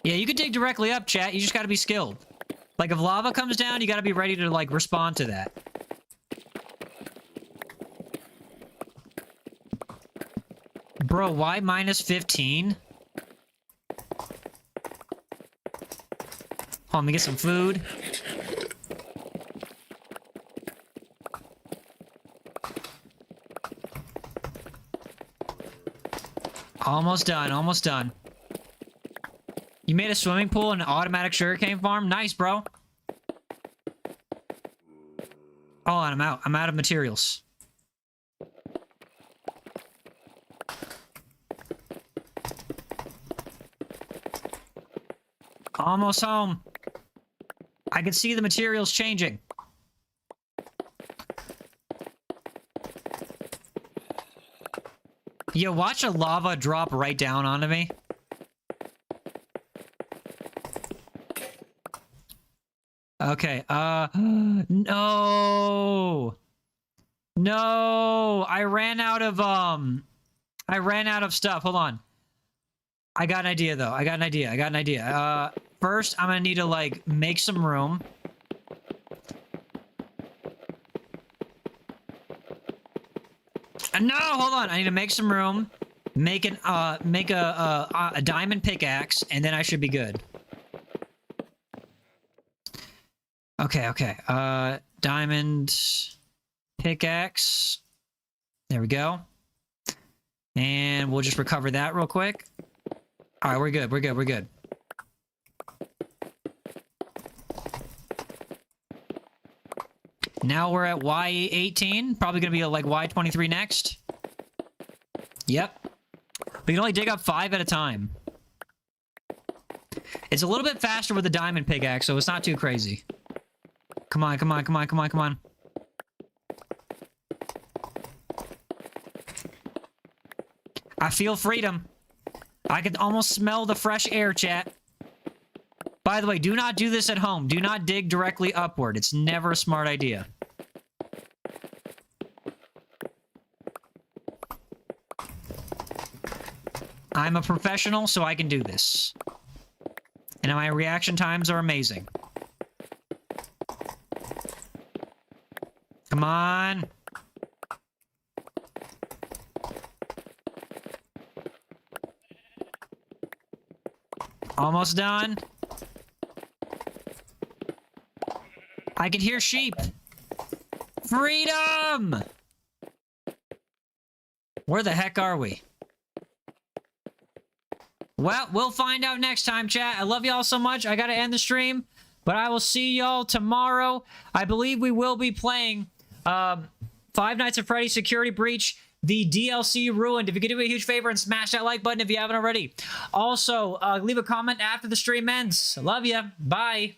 Yeah, you can dig directly up, chat. You just gotta be skilled. Like, if lava comes down, you gotta be ready to, like, respond to that. Bro, why minus 15? Hold on, let me get some food. Almost done, almost done. You made a swimming pool and an automatic sugarcane farm? Nice, bro. Hold on, I'm out. I'm out of materials. Almost home. I can see the materials changing. Yo, watch a lava drop right down onto me. Okay, no! No! I ran out of stuff. Hold on. I got an idea, though. I got an idea. First, I'm gonna need to, like, make some room. No, hold on. I need to make some room. Make a diamond pickaxe, and then I should be good. Okay. Diamond pickaxe. There we go. And we'll just recover that real quick. All right, we're good. Now we're at Y18. Probably going to be like Y23 next. Yep. We can only dig up 5 at a time. It's a little bit faster with the diamond pickaxe, so it's not too crazy. Come on. I feel freedom. I can almost smell the fresh air, chat. By the way, do not do this at home. Do not dig directly upward. It's never a smart idea. I'm a professional, so I can do this. And my reaction times are amazing. Come on. Almost done. I can hear sheep. Freedom! Where the heck are we? Well, we'll find out next time, chat. I love y'all so much. I gotta end the stream, but I will see y'all tomorrow. I believe we will be playing Five Nights at Freddy's Security Breach, the DLC Ruined. If you could do me a huge favor and smash that like button if you haven't already. Also, leave a comment after the stream ends. Love ya. Bye.